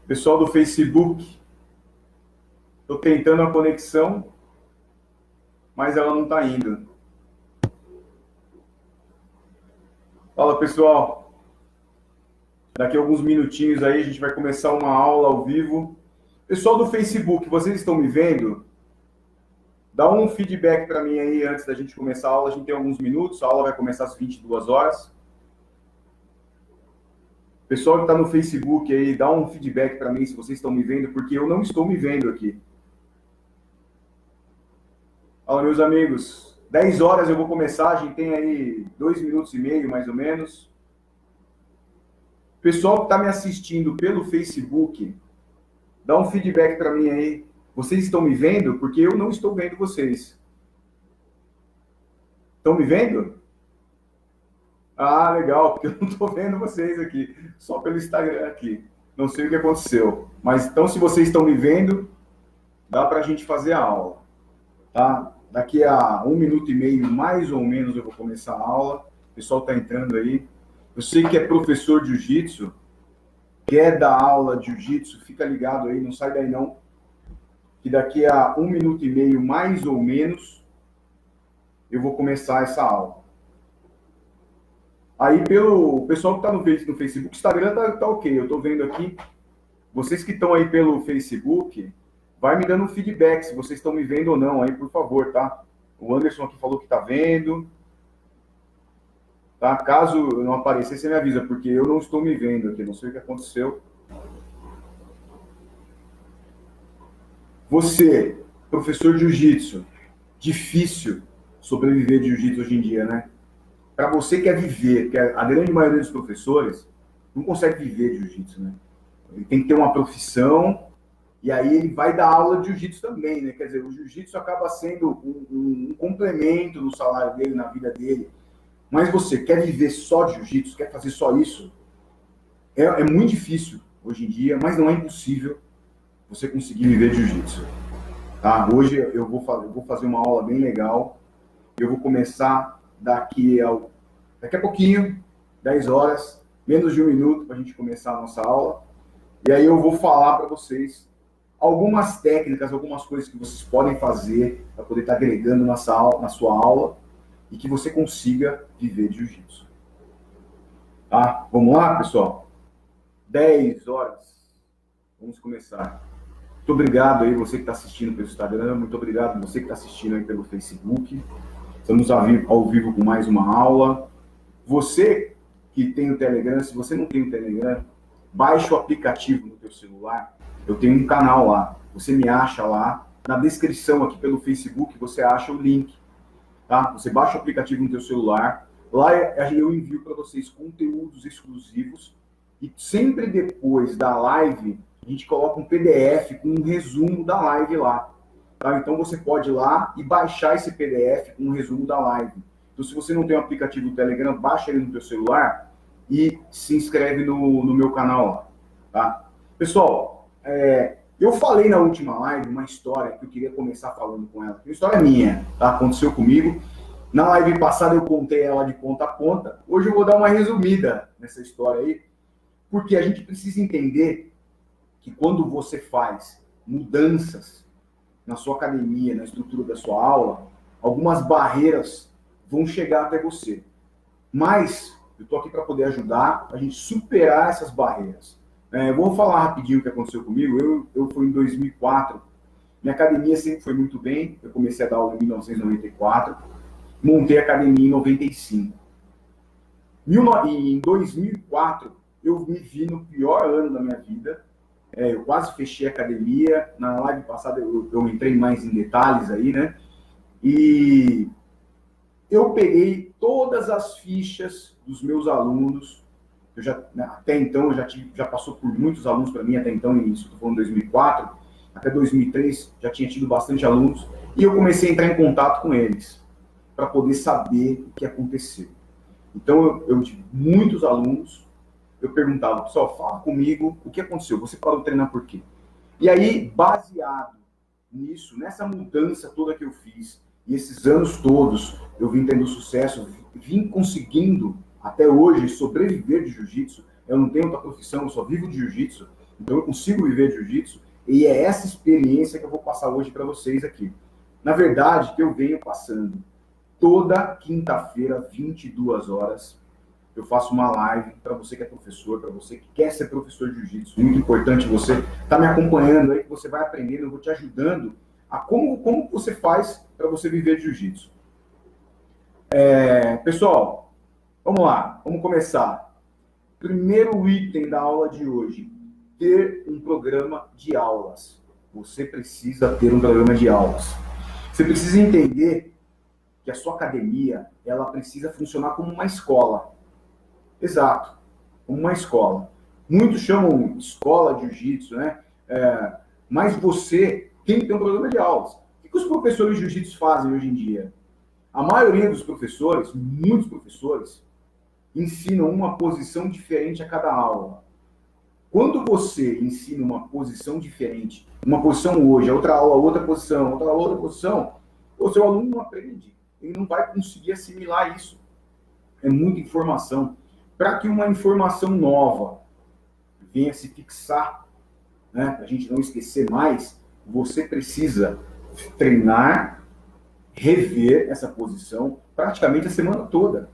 Pessoal do Facebook, estou tentando a conexão, mas ela não está indo. Fala, pessoal. Daqui a alguns minutinhos aí a gente vai começar uma aula ao vivo. Pessoal do Facebook, vocês estão me vendo? Dá um feedback para mim aí antes da gente começar a aula. A gente tem alguns minutos, a aula vai começar às 22 horas. Pessoal que está no Facebook aí, dá um feedback para mim se vocês estão me vendo, porque eu não estou me vendo aqui. Fala, meus amigos. 10 horas eu vou começar, a gente tem aí 2 minutos e meio, mais ou menos. Pessoal que está me assistindo pelo Facebook, dá um feedback para mim aí. Vocês estão me vendo? Porque eu não estou vendo vocês. Estão me vendo? Ah, legal, porque eu não estou vendo vocês aqui. Só pelo Instagram aqui. Não sei o que aconteceu. Mas então, se vocês estão me vendo, dá para a gente fazer a aula. Tá? Daqui a 1 minuto e meio, mais ou menos, eu vou começar a aula. O pessoal está entrando aí. Eu sei que é professor de jiu-jitsu, quer dar aula de jiu-jitsu, fica ligado aí, não sai daí não. Que daqui a 1 minuto e meio, mais ou menos, eu vou começar essa aula. Aí, pelo pessoal que está no Facebook, Instagram tá ok, eu estou vendo aqui. Vocês que estão aí pelo Facebook, vai me dando um feedback se vocês estão me vendo ou não aí, por favor, tá? O Anderson aqui falou que está vendo. Tá? Caso eu não aparecer, você me avisa, porque eu não estou me vendo aqui, não sei o que aconteceu. Você, professor de jiu-jitsu, difícil sobreviver de jiu-jitsu hoje em dia, né? Para você que quer viver, que a grande maioria dos professores não consegue viver de jiu-jitsu, né? Ele tem que ter uma profissão e aí ele vai dar aula de jiu-jitsu também, né? Quer dizer, o jiu-jitsu acaba sendo um complemento no salário dele, na vida dele. Mas você quer viver só de jiu-jitsu, quer fazer só isso? É muito difícil hoje em dia, mas não é impossível você conseguir viver de jiu-jitsu. Tá? Hoje eu vou fazer uma aula bem legal. Eu vou começar daqui a pouquinho, 10 horas, menos de 1 minuto para a gente começar a nossa aula. E aí eu vou falar para vocês algumas técnicas, algumas coisas que vocês podem fazer para poder estar agregando na sua aula e que você consiga viver de jiu-jitsu. Tá? Vamos lá, pessoal? 10 horas. Vamos começar. Muito obrigado aí, você que está assistindo pelo Instagram. Muito obrigado você que está assistindo aí pelo Facebook. Estamos ao vivo com mais uma aula. Você que tem o Telegram, se você não tem o Telegram, baixe o aplicativo no teu celular. Eu tenho um canal lá. Você me acha lá. Na descrição aqui pelo Facebook, você acha o link. Tá? Você baixa o aplicativo no teu celular. Lá eu envio para vocês conteúdos exclusivos. E sempre depois da live, a gente coloca um PDF com um resumo da live lá. Tá? Então você pode ir lá e baixar esse PDF com um resumo da live. Então, se você não tem o aplicativo do Telegram, baixa ele no teu celular e se inscreve no meu canal lá. Tá? Pessoal, eu falei na última live uma história que eu queria começar falando com ela. Uma história minha, tá? Aconteceu comigo. Na live passada eu contei ela de ponta a ponta. Hoje eu vou dar uma resumida nessa história aí, porque a gente precisa entender que quando você faz mudanças na sua academia, na estrutura da sua aula, algumas barreiras vão chegar até você. Mas eu estou aqui para poder ajudar a gente superar essas barreiras. Vou falar rapidinho o que aconteceu comigo. Eu fui em 2004. Minha academia sempre foi muito bem. Eu comecei a dar aula em 1994. Montei a academia em 95. Em 2004, eu me vi no pior ano da minha vida. Eu quase fechei a academia. Na live passada eu entrei mais em detalhes aí, né? E eu peguei todas as fichas dos meus alunos. Até então, já passou por muitos alunos para mim, até então, isso estou falando 2004, até 2003, já tinha tido bastante alunos. E eu comecei a entrar em contato com eles, para poder saber o que aconteceu. Então, eu tive muitos alunos. Eu perguntava, pessoal, fala comigo, o que aconteceu? Você parou de treinar por quê? E aí, baseado nisso, nessa mudança toda que eu fiz, e esses anos todos, eu vim tendo sucesso, vim conseguindo, até hoje, sobreviver de jiu-jitsu. Eu não tenho outra profissão, eu só vivo de jiu-jitsu. Então eu consigo viver de jiu-jitsu e é essa experiência que eu vou passar hoje para vocês aqui. Na verdade, que eu venho passando toda quinta-feira, 22 horas, eu faço uma live para você que é professor, para você que quer ser professor de jiu-jitsu. Muito importante você estar me acompanhando aí, que você vai aprendendo, eu vou te ajudando a como você faz para você viver de jiu-jitsu. Pessoal, vamos lá, vamos começar. Primeiro item da aula de hoje, ter um programa de aulas. Você precisa ter um programa de aulas. Você precisa entender que a sua academia, ela precisa funcionar como uma escola. Exato, como uma escola. Muitos chamam escola de jiu-jitsu, né? Mas você tem que ter um programa de aulas. O que os professores de jiu-jitsu fazem hoje em dia? A maioria dos professores, muitos professores, ensinam uma posição diferente a cada aula. Quando você ensina uma posição diferente, uma posição hoje, a outra aula, outra posição, o seu aluno não aprende. Ele não vai conseguir assimilar isso. É muita informação. Para que uma informação nova venha se fixar, né, para a gente não esquecer mais, você precisa treinar, rever essa posição praticamente a semana toda.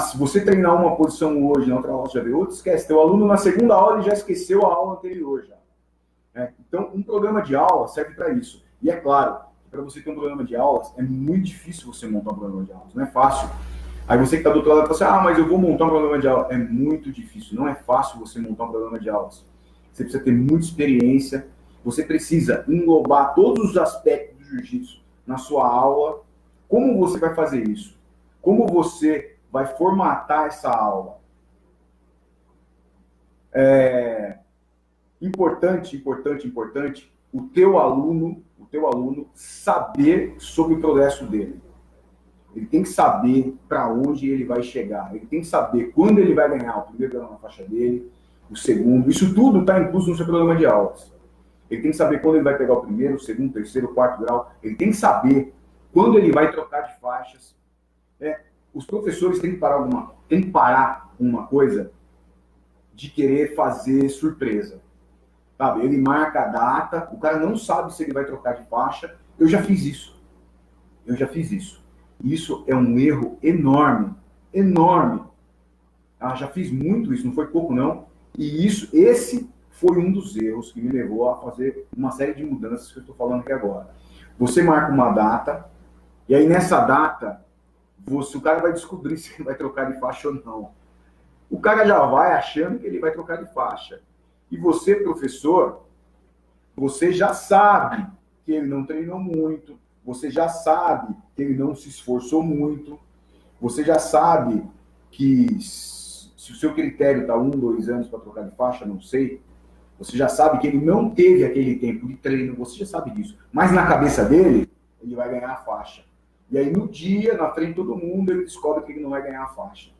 Se você treinar uma posição hoje, na outra aula já vê outra, esquece. Teu aluno na segunda aula ele já esqueceu a aula anterior. Então, um programa de aula serve para isso. E é claro, para você ter um programa de aulas, é muito difícil você montar um programa de aulas. Não é fácil. Aí você que está do outro lado fala assim, mas eu vou montar um programa de aula. É muito difícil. Não é fácil você montar um programa de aulas. Você precisa ter muita experiência. Você precisa englobar todos os aspectos do jiu-jitsu na sua aula. Como você vai fazer isso? Como você vai formatar essa aula? Importante, o teu aluno saber sobre o progresso dele. Ele tem que saber para onde ele vai chegar. Ele tem que saber quando ele vai ganhar o primeiro grau na faixa dele, o segundo. Isso tudo está incluso no seu programa de aulas. Ele tem que saber quando ele vai pegar o primeiro, o segundo, o terceiro, o quarto grau. Ele tem que saber quando ele vai trocar de faixas. Os professores têm que parar uma coisa de querer fazer surpresa. Sabe? Ele marca a data, o cara não sabe se ele vai trocar de faixa. Eu já fiz isso. Isso é um erro enorme. Já fiz muito isso, não foi pouco não. E esse foi um dos erros que me levou a fazer uma série de mudanças que eu estou falando aqui agora. Você marca uma data, e aí nessa data, o cara vai descobrir se ele vai trocar de faixa ou não. O cara já vai achando que ele vai trocar de faixa. E você, professor, você já sabe que ele não treinou muito, você já sabe que ele não se esforçou muito, você já sabe que se o seu critério está 1, 2 anos para trocar de faixa, não sei, você já sabe que ele não teve aquele tempo de treino, você já sabe disso. Mas na cabeça dele, ele vai ganhar a faixa. E aí no dia, na frente de todo mundo, ele descobre que ele não vai ganhar a faixa.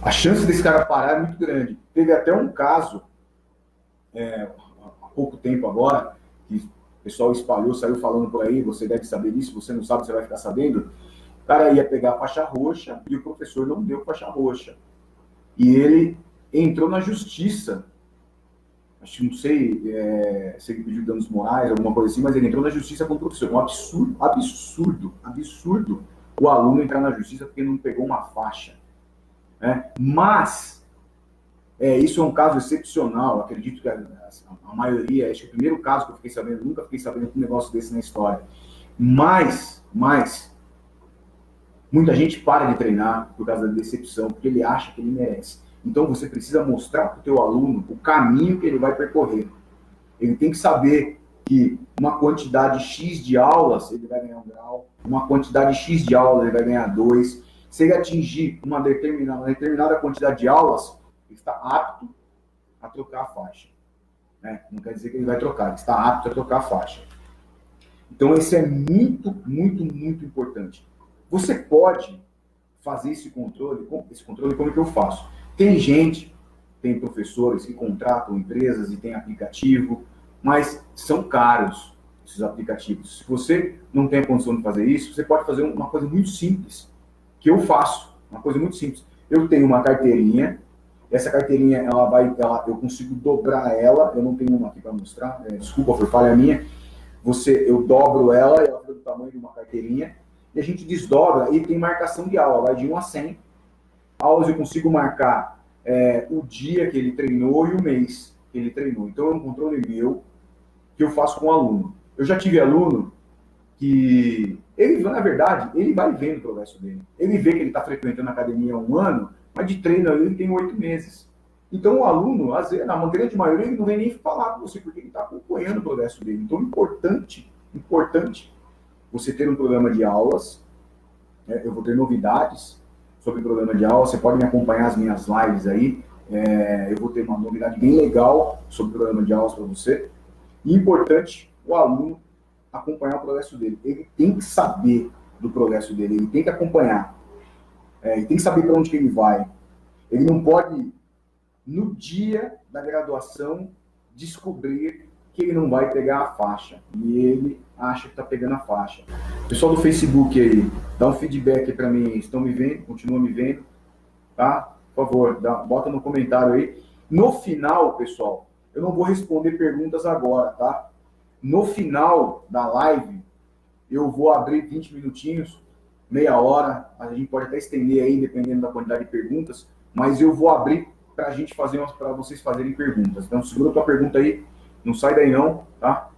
A chance desse cara parar é muito grande. Teve até um caso, há pouco tempo agora, que o pessoal espalhou, saiu falando por aí, você deve saber disso, você não sabe, você vai ficar sabendo. O cara ia pegar a faixa roxa e o professor não deu faixa roxa. E ele entrou na justiça. Acho que não sei se ele pediu danos morais, alguma coisa assim, mas ele entrou na justiça com o professor. Um absurdo o aluno entrar na justiça porque não pegou uma faixa. Mas isso é um caso excepcional. Acredito que a maioria, acho que o primeiro caso que eu fiquei sabendo, nunca fiquei sabendo de um negócio desse na história. Mas muita gente para de treinar por causa da decepção, porque ele acha que ele merece. Então você precisa mostrar para o teu aluno o caminho que ele vai percorrer. Ele tem que saber que uma quantidade X de aulas ele vai ganhar 1 grau, uma quantidade X de aulas ele vai ganhar 2. Se ele atingir uma determinada quantidade de aulas, ele está apto a trocar a faixa. Não quer dizer que ele vai trocar, ele está apto a trocar a faixa. Então, isso é muito, muito, muito importante. Você pode fazer esse controle como é que eu faço? Tem professores que contratam empresas e tem aplicativo, mas são caros esses aplicativos. Se você não tem a condição de fazer isso, você pode fazer uma coisa muito simples, que eu faço, uma coisa muito simples. Eu tenho uma carteirinha Essa carteirinha, eu consigo dobrar ela, eu não tenho uma aqui para mostrar, desculpa, foi falha minha. Eu dobro ela e ela fica do tamanho de uma carteirinha, e a gente desdobra e tem marcação de aula, vai de 1 a 100 aulas, eu consigo marcar o dia que ele treinou e o mês que ele treinou. Então é um controle meu que eu faço com o aluno. Eu já tive aluno que ele, na verdade, ele vai vendo o progresso dele. Ele vê que ele está frequentando a academia há 1 ano, mas de treino ele tem 8 meses. Então o aluno, às vezes, na grande maioria, ele não vem nem falar com você, porque ele está acompanhando o progresso dele. Então, importante você ter um programa de aulas. Eu vou ter novidades sobre o programa de aulas. Você pode me acompanhar as minhas lives aí. Eu vou ter uma novidade bem legal sobre o programa de aulas para você. E importante, o aluno acompanhar o progresso dele. Ele tem que saber do progresso dele, ele tem que acompanhar. Ele tem que saber para onde que ele vai. Ele não pode, no dia da graduação, descobrir que ele não vai pegar a faixa. E ele acha que está pegando a faixa. Pessoal do Facebook aí, dá um feedback para mim. Estão me vendo? Continuam me vendo? Tá? Por favor, bota no comentário aí. No final, pessoal, eu não vou responder perguntas agora, tá? No final da live, eu vou abrir 20 minutinhos, meia hora, a gente pode até estender aí, dependendo da quantidade de perguntas, mas eu vou abrir para a gente fazer, para vocês fazerem perguntas. Então, segura a tua pergunta aí, não sai daí não, tá?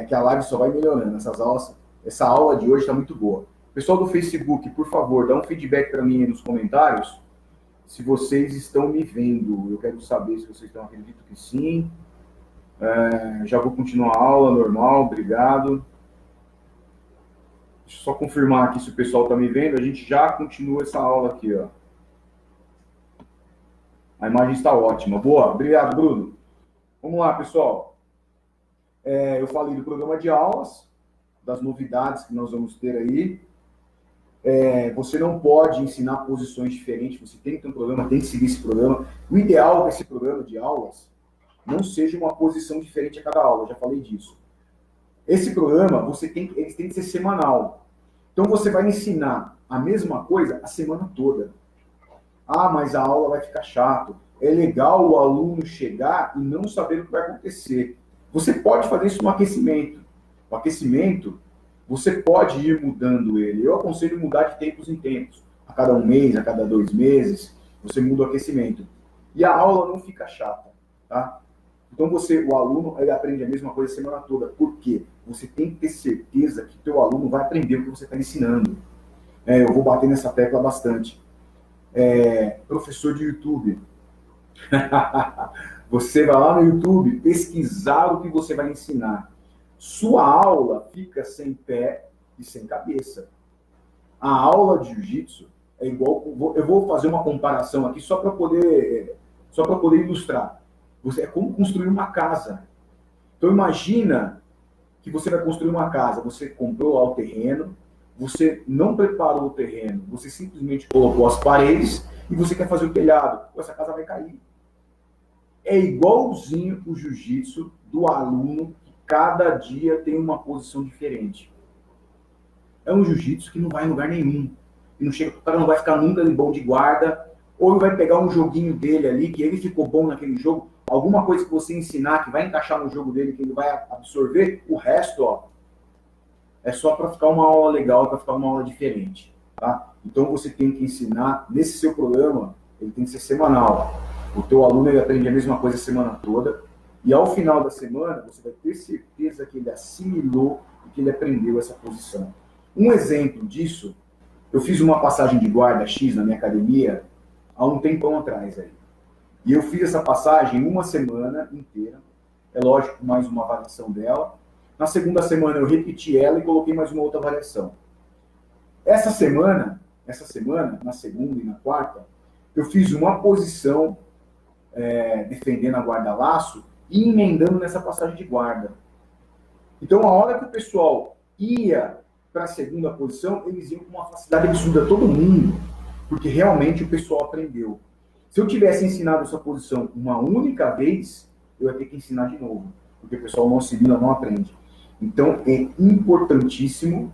Que a live só vai melhorando. Essa aula de hoje está muito boa. Pessoal do Facebook, por favor, dá um feedback para mim aí nos comentários, se vocês estão me vendo. Eu quero saber se vocês estão, acredito que sim. Já vou continuar a aula normal, obrigado. Deixa eu só confirmar aqui se o pessoal está me vendo. A gente já continua essa aula aqui, ó. A imagem está ótima. Boa, obrigado, Bruno. Vamos lá, pessoal. Eu falei do programa de aulas, das novidades que nós vamos ter aí. Você não pode ensinar posições diferentes, você tem que ter um programa, tem que seguir esse programa. O ideal é que esse programa de aulas não seja uma posição diferente a cada aula, eu já falei disso. Esse programa, ele tem que ser semanal. Então, você vai ensinar a mesma coisa a semana toda. Ah, mas a aula vai ficar chato. É legal o aluno chegar e não saber o que vai acontecer. Você pode fazer isso no aquecimento. O aquecimento, você pode ir mudando ele. Eu aconselho mudar de tempos em tempos. A cada 1 mês, a cada 2 meses, você muda o aquecimento. E a aula não fica chata, tá? Então, o aluno, ele aprende a mesma coisa a semana toda. Por quê? Você tem que ter certeza que o teu aluno vai aprender o que você está ensinando. Eu vou bater nessa tecla bastante. Professor de YouTube. Você vai lá no YouTube pesquisar o que você vai ensinar. Sua aula fica sem pé e sem cabeça. A aula de jiu-jitsu é igual... Eu vou fazer uma comparação aqui só para poder ilustrar. É como construir uma casa. Então, imagina que você vai construir uma casa. Você comprou lá o terreno, você não preparou o terreno, você simplesmente colocou as paredes e você quer fazer o telhado. Essa casa vai cair. É igualzinho o jiu-jitsu do aluno que cada dia tem uma posição diferente. É um jiu-jitsu que não vai em lugar nenhum. E não chega, o cara não vai ficar nunca ali bom de guarda, ou ele vai pegar um joguinho dele ali, que ele ficou bom naquele jogo, alguma coisa que você ensinar que vai encaixar no jogo dele, que ele vai absorver, o resto, ó, é só para ficar uma aula legal, para ficar uma aula diferente, tá? Então você tem que ensinar, nesse seu programa, ele tem que ser semanal. O teu aluno, ele aprende a mesma coisa a semana toda, e ao final da semana, você vai ter certeza que ele assimilou e que ele aprendeu essa posição. Um exemplo disso, eu fiz uma passagem de guarda X na minha academia há um tempão atrás aí. E eu fiz essa passagem 1 semana inteira. É lógico, mais uma avaliação dela. Na segunda semana eu repeti ela e coloquei mais uma outra avaliação. Essa semana, na segunda e na quarta, eu fiz uma posição defendendo a guarda-laço e emendando nessa passagem de guarda. Então, a hora que o pessoal ia para a segunda posição, eles iam com uma facilidade absurda, todo mundo, porque realmente o pessoal aprendeu. Se eu tivesse ensinado essa posição uma única vez, eu ia ter que ensinar de novo, porque o pessoal não assimila, não aprende. Então, é importantíssimo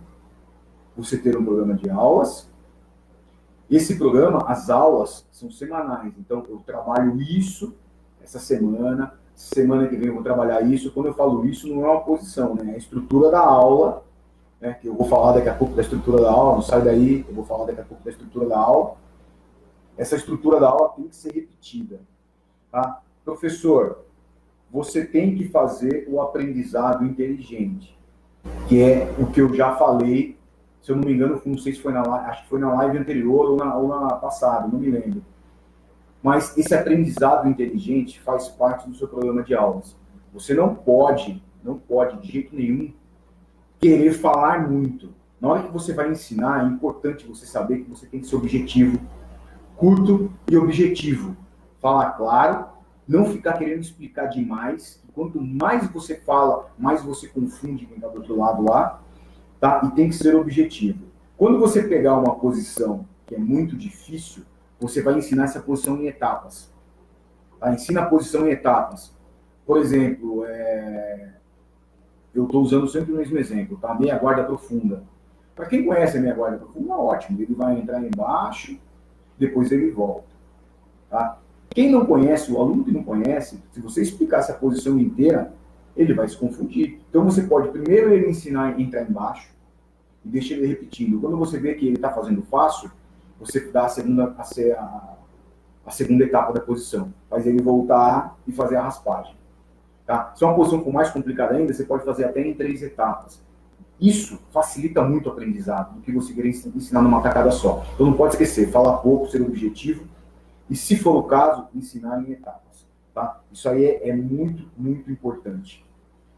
você ter um programa de aulas Esse programa, as aulas são semanais, então eu trabalho isso essa semana que vem eu vou trabalhar isso. Quando eu falo isso, não é uma posição, né? É a estrutura da aula, né? Que eu vou falar daqui a pouco da estrutura da aula, não sai daí, eu vou falar daqui a pouco da estrutura da aula. Essa estrutura da aula tem que ser repetida, tá? Professor, você tem que fazer o aprendizado inteligente, que é o que eu já falei, se eu não me engano, não sei se foi acho que foi na live anterior ou na passada, não me lembro. Mas esse aprendizado inteligente faz parte do seu programa de aulas. Você não pode de jeito nenhum, querer falar muito. Na hora que você vai ensinar, é importante você saber que você tem que ser objetivo, curto e objetivo. Falar claro, não ficar querendo explicar demais. Quanto mais você fala, mais você confunde quem está do outro lado lá, tá? E tem que ser objetivo. Quando você pegar uma posição que é muito difícil, você vai ensinar essa posição em etapas. Tá? Ensina a posição em etapas. Por exemplo, eu estou usando sempre o mesmo exemplo, tá? Meia guarda profunda. Para quem conhece a meia guarda profunda, ótimo. Ele vai entrar embaixo, depois ele volta. Tá? Quem não conhece, o aluno que não conhece, se você explicar essa posição inteira, ele vai se confundir. Então você pode primeiro ele ensinar a entrar embaixo e deixa ele repetindo. Quando você vê que ele está fazendo fácil, você dá a segunda etapa da posição. Faz ele voltar e fazer a raspagem. Tá? Se é uma posição mais complicada ainda, você pode fazer até em 3 etapas. Isso facilita muito o aprendizado do que você querer ensinar numa tacada só. Então não pode esquecer, falar pouco, ser objetivo e, se for o caso, ensinar em etapas. Tá? Isso aí é muito, muito importante.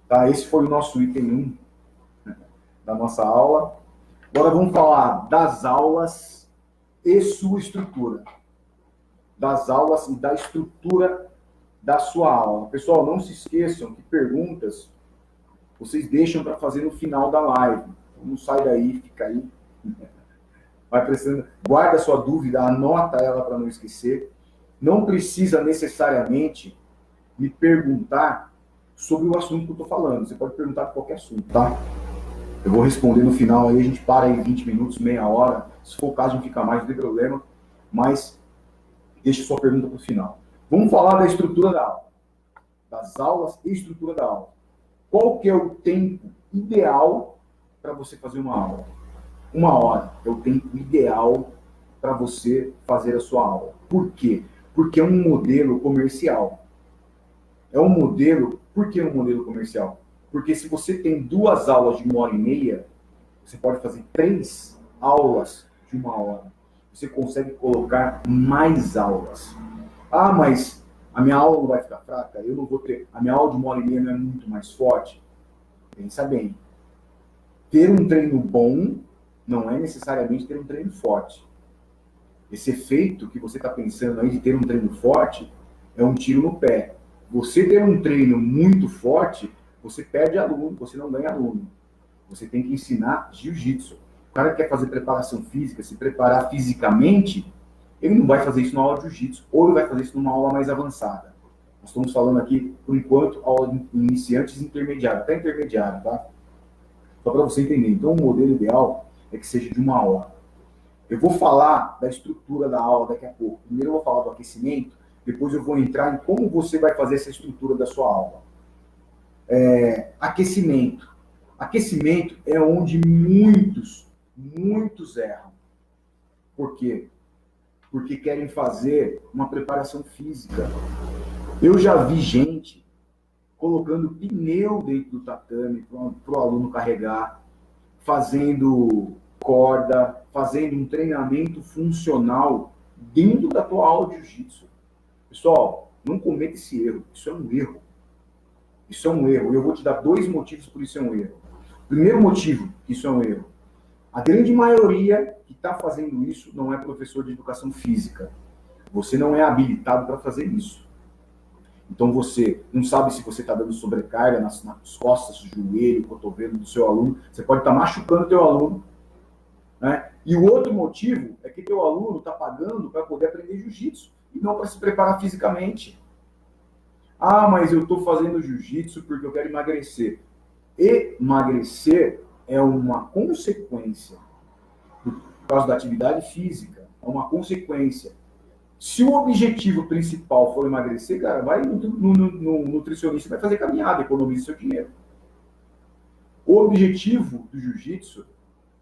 Tá? Esse foi o nosso item 1 da nossa aula. Agora vamos falar das aulas e sua estrutura. Das aulas e da estrutura da sua aula. Pessoal, não se esqueçam que perguntas vocês deixam para fazer no final da live. Então, não sai daí, fica aí. Vai precisando, guarda a sua dúvida, anota ela para não esquecer. Não precisa necessariamente me perguntar sobre o assunto que eu estou falando. Você pode perguntar de qualquer assunto, tá? Eu vou responder no final aí, a gente para aí 20 minutos, meia hora. Se for o caso, a gente fica mais, não tem problema. Mas deixe sua pergunta para o final. Vamos falar da estrutura da aula. Das aulas e estrutura da aula. Qual que é o tempo ideal para você fazer uma aula? 1 hora é o tempo ideal para você fazer a sua aula. Por quê? Porque é um modelo comercial. É um modelo... Por que um modelo comercial? Porque se você tem 2 aulas de 1h30, você pode fazer 3 aulas de 1 hora. Você consegue colocar mais aulas. Ah, mas a minha aula não vai ficar fraca? Eu não vou ter... A minha aula de 1h30 não é muito mais forte? Pensa bem. Ter um treino bom não é necessariamente ter um treino forte. Esse efeito que você está pensando aí de ter um treino forte é um tiro no pé. Você ter um treino muito forte, você perde aluno, você não ganha aluno. Você tem que ensinar jiu-jitsu. O cara que quer fazer preparação física, se preparar fisicamente, ele não vai fazer isso na aula de jiu-jitsu, ou ele vai fazer isso numa aula mais avançada. Nós estamos falando aqui, por enquanto, aula de iniciantes e intermediária, até intermediária, tá? Só para você entender. Então, o modelo ideal é que seja de 1 hora. Eu vou falar da estrutura da aula daqui a pouco. Primeiro eu vou falar do aquecimento, depois eu vou entrar em como você vai fazer essa estrutura da sua aula. Aquecimento. Aquecimento é onde muitos erram. Por quê? Porque querem fazer uma preparação física. Eu já vi gente colocando pneu dentro do tatame para o aluno carregar, fazendo corda, fazendo um treinamento funcional dentro da tua aula de jiu-jitsu. Pessoal, não cometa esse erro. Isso é um erro. Isso é um erro. Eu vou te dar 2 motivos por isso é um erro. Primeiro motivo que isso é um erro. A grande maioria que está fazendo isso não é professor de educação física. Você não é habilitado para fazer isso. Então você não sabe se você está dando sobrecarga nas costas, joelho, cotovelo do seu aluno. Você pode estar machucando o teu aluno. Né? E o outro motivo é que teu aluno está pagando para poder aprender jiu-jitsu e não para se preparar fisicamente. Ah, mas eu estou fazendo jiu-jitsu porque eu quero emagrecer. Emagrecer é uma consequência por causa da atividade física. é uma consequência. Se o objetivo principal for emagrecer, cara, vai no nutricionista e vai fazer caminhada, economiza seu dinheiro. O objetivo do jiu-jitsu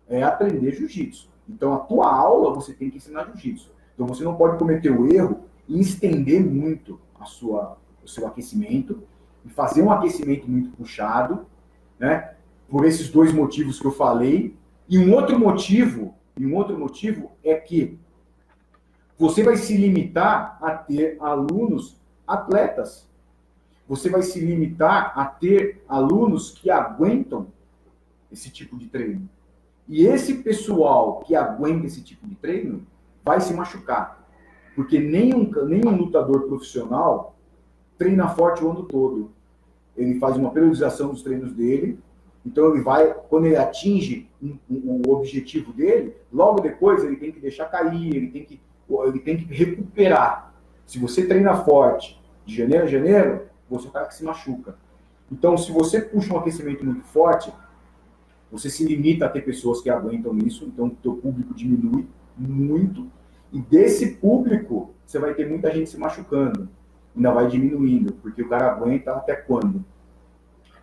é aprender jiu-jitsu. Então, a tua aula, você tem que ensinar jiu-jitsu. Então, você não pode cometer o erro e estender muito o seu aquecimento e fazer um aquecimento muito puxado, né? Por esses dois motivos que eu falei. E um outro motivo é que você vai se limitar a ter alunos atletas. Você vai se limitar a ter alunos que aguentam esse tipo de treino. E esse pessoal que aguenta esse tipo de treino vai se machucar. Porque nenhum lutador profissional treina forte o ano todo. Ele faz uma periodização dos treinos dele. Então ele vai, quando ele atinge o objetivo dele, logo depois ele tem que deixar cair, ele tem que recuperar. Se você treina forte de janeiro a janeiro, você é o cara que se machuca. Então, se você puxa um aquecimento muito forte, você se limita a ter pessoas que aguentam isso, então o teu público diminui muito, e desse público você vai ter muita gente se machucando, ainda vai diminuindo, porque o cara aguenta até quando?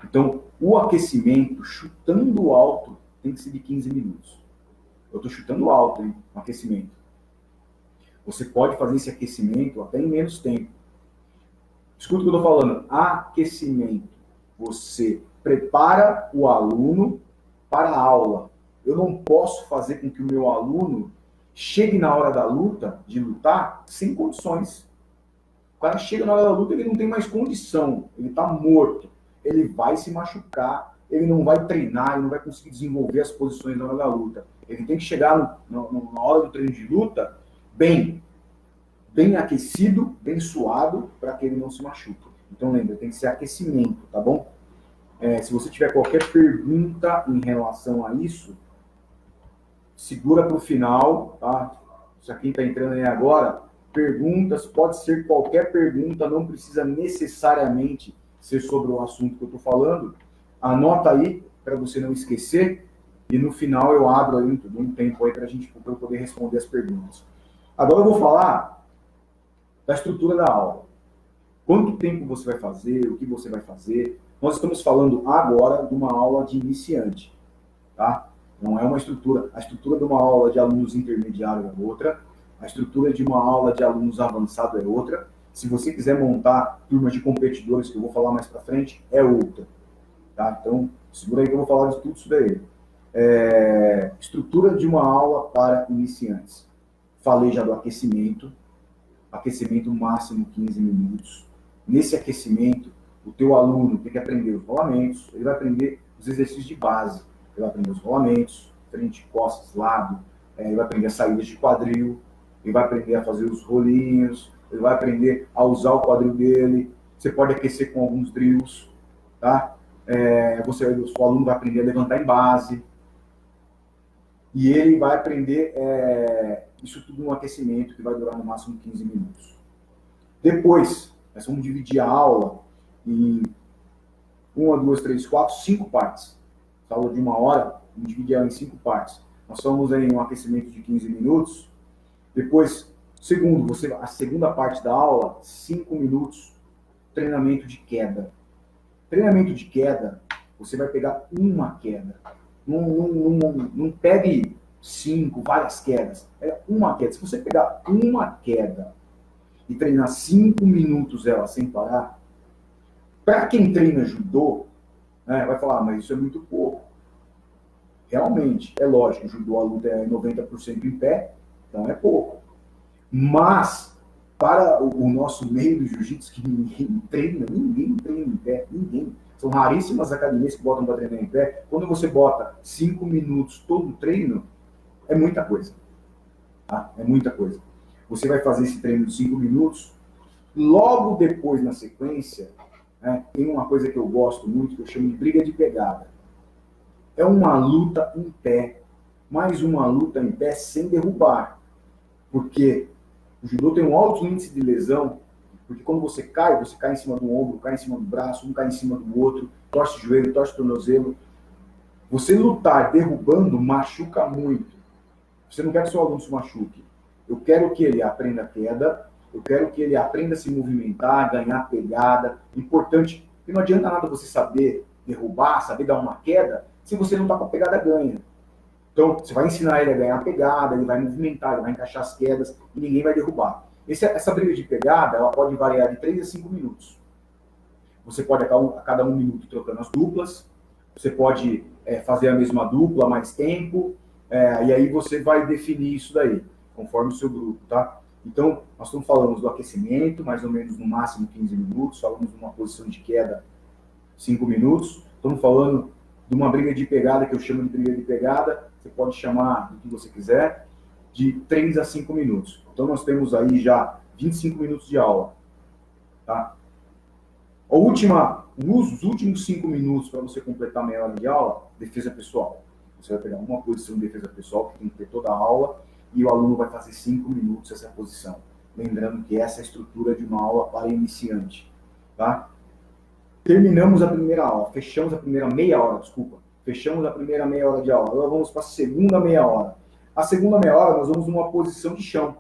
Então, o aquecimento, chutando alto, tem que ser de 15 minutos. Eu estou chutando alto, hein, o aquecimento. Você pode fazer esse aquecimento até em menos tempo. Escuta o que eu estou falando. Aquecimento. Você prepara o aluno para a aula. Eu não posso fazer com que o meu aluno chegue na hora da luta, de lutar, sem condições. O cara chega na hora da luta, ele não tem mais condição. Ele está morto. Ele vai se machucar. Ele não vai treinar, ele não vai conseguir desenvolver as posições na hora da luta. Ele tem que chegar na hora do treino de luta bem aquecido, bem suado, para que ele não se machuque. Então lembra, tem que ser aquecimento, tá bom? Se você tiver qualquer pergunta em relação a isso, segura para o final, tá? Isso aqui está entrando aí agora. Perguntas, pode ser qualquer pergunta, não precisa necessariamente ser sobre o assunto que eu estou falando. Anota aí, para você não esquecer, e no final eu abro aí um tempo aí para eu poder responder as perguntas. Agora eu vou falar da estrutura da aula. Quanto tempo você vai fazer, o que você vai fazer. Nós estamos falando agora de uma aula de iniciante, tá? Não é uma estrutura. A estrutura de uma aula de alunos intermediários é outra. A estrutura de uma aula de alunos avançados é outra. Se você quiser montar turmas de competidores, que eu vou falar mais para frente, é outra. Tá? Então, segura aí que eu vou falar de tudo isso daí. Estrutura de uma aula para iniciantes. Falei já do aquecimento máximo 15 minutos. Nesse aquecimento, o teu aluno tem que aprender os rolamentos, ele vai aprender os exercícios de base, ele vai aprender os rolamentos, frente, costas, lado, ele vai aprender as saídas de quadril, ele vai aprender a fazer os rolinhos, ele vai aprender a usar o quadril dele, você pode aquecer com alguns drills, tá? O seu aluno vai aprender a levantar em base, e ele vai aprender isso tudo no aquecimento, que vai durar no máximo 15 minutos. Depois, nós vamos dividir a aula em 1, 2, 3, 4, 5 partes. Essa aula de 1 hora, vamos dividir ela em 5 partes. Nós vamos em um aquecimento de 15 minutos. Depois, a segunda parte da aula, 5 minutos, treinamento de queda. Treinamento de queda, você vai pegar uma queda. Não pegue 5, várias quedas. É uma queda. Se você pegar uma queda e treinar 5 minutos ela sem parar, para quem treina judô, né, vai falar, mas isso é muito pouco. Realmente, é lógico, o judô a luta é 90% em pé, então é pouco. Mas, para o nosso meio do jiu-jitsu, que ninguém treina em pé, ninguém. São raríssimas academias que botam para treinar em pé. Quando você bota 5 minutos todo o treino, é muita coisa. Tá? É muita coisa. Você vai fazer esse treino de 5 minutos. Logo depois, na sequência, né, tem uma coisa que eu gosto muito, que eu chamo de briga de pegada. É uma luta em pé. Mais uma luta em pé sem derrubar. Porque o judô tem um alto índice de lesão. Porque quando você cai em cima do ombro, cai em cima do braço, um cai em cima do outro, torce o joelho, torce o tornozelo. Você lutar derrubando machuca muito. Você não quer que seu aluno se machuque. Eu quero que ele aprenda queda, eu quero que ele aprenda a se movimentar, ganhar pegada. Importante, porque não adianta nada você saber derrubar, saber dar uma queda, se você não está com a pegada ganha. Então, você vai ensinar ele a ganhar pegada, ele vai movimentar, ele vai encaixar as quedas e ninguém vai derrubar. Essa briga de pegada, ela pode variar de 3 a 5 minutos. Você pode a cada 1 minuto trocando as duplas, você pode fazer a mesma dupla mais tempo, e aí você vai definir isso daí, conforme o seu grupo, tá? Então, nós estamos falando do aquecimento, mais ou menos no máximo 15 minutos, falamos de uma posição de queda 5 minutos, estamos falando de uma briga de pegada, que eu chamo de briga de pegada, você pode chamar do que você quiser, de 3 a 5 minutos. Então, nós temos aí já 25 minutos de aula, tá? Os últimos 5 minutos para você completar meia hora de aula, defesa pessoal. Você vai pegar uma posição de defesa pessoal, que tem que ter toda a aula, e o aluno vai fazer 5 minutos essa posição. Lembrando que essa é a estrutura de uma aula para iniciante, tá? Terminamos a primeira aula, fechamos a primeira meia hora, fechamos a primeira meia hora de aula. Agora vamos para a segunda meia hora. A segunda meia hora nós vamos numa posição de chão,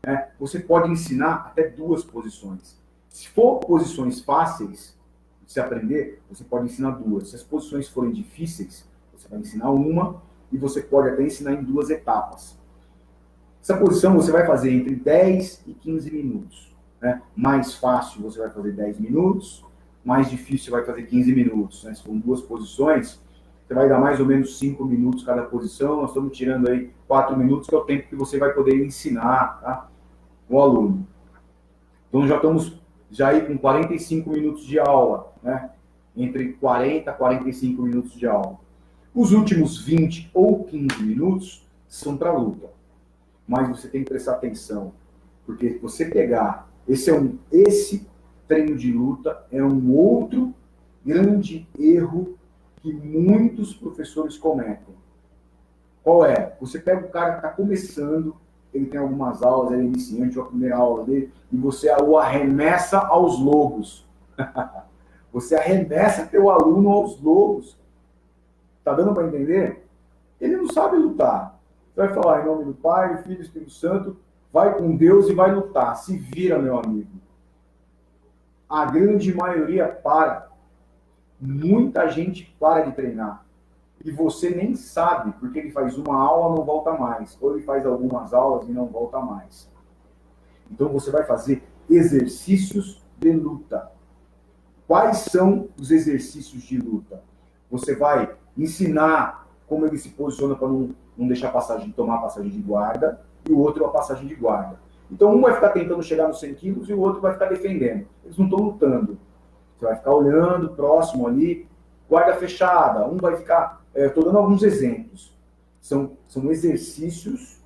né? Você pode ensinar até 2 posições. Se for posições fáceis de se aprender, você pode ensinar 2. Se as posições forem difíceis, você vai ensinar uma e você pode até ensinar em 2 etapas. Essa posição você vai fazer entre 10 e 15 minutos, né? Mais fácil você vai fazer 10 minutos, mais difícil você vai fazer 15 minutos, né? Se for 2 posições, você vai dar mais ou menos 5 minutos cada posição, nós estamos tirando aí 4 minutos, que é o tempo que você vai poder ensinar, tá? O aluno. Então já estamos aí com 45 minutos de aula, né? Entre 40 e 45 minutos de aula. Os últimos 20 ou 15 minutos são para luta. Mas você tem que prestar atenção, porque você pegar, esse treino de luta é um outro grande erro que muitos professores cometem. Qual é? Você pega o cara que está começando, ele tem algumas aulas, ele é iniciante, ou a primeira aula dele, e você o arremessa aos lobos. Você arremessa teu aluno aos lobos. Tá dando para entender? Ele não sabe lutar. Você vai falar em nome do Pai, do Filho e do Espírito Santo, vai com Deus e vai lutar. Se vira, meu amigo. A grande maioria para. Muita gente para de treinar. E você nem sabe, porque ele faz uma aula e não volta mais. Ou ele faz algumas aulas e não volta mais. Então você vai fazer exercícios de luta. Quais são os exercícios de luta? Você vai ensinar como ele se posiciona para não deixar tomar a passagem de guarda, e o outro a passagem de guarda. Então um vai ficar tentando chegar nos 100 quilos e o outro vai ficar defendendo. Eles não estão lutando. Você vai ficar olhando próximo ali, guarda fechada, um vai ficar... Estou dando alguns exemplos. São exercícios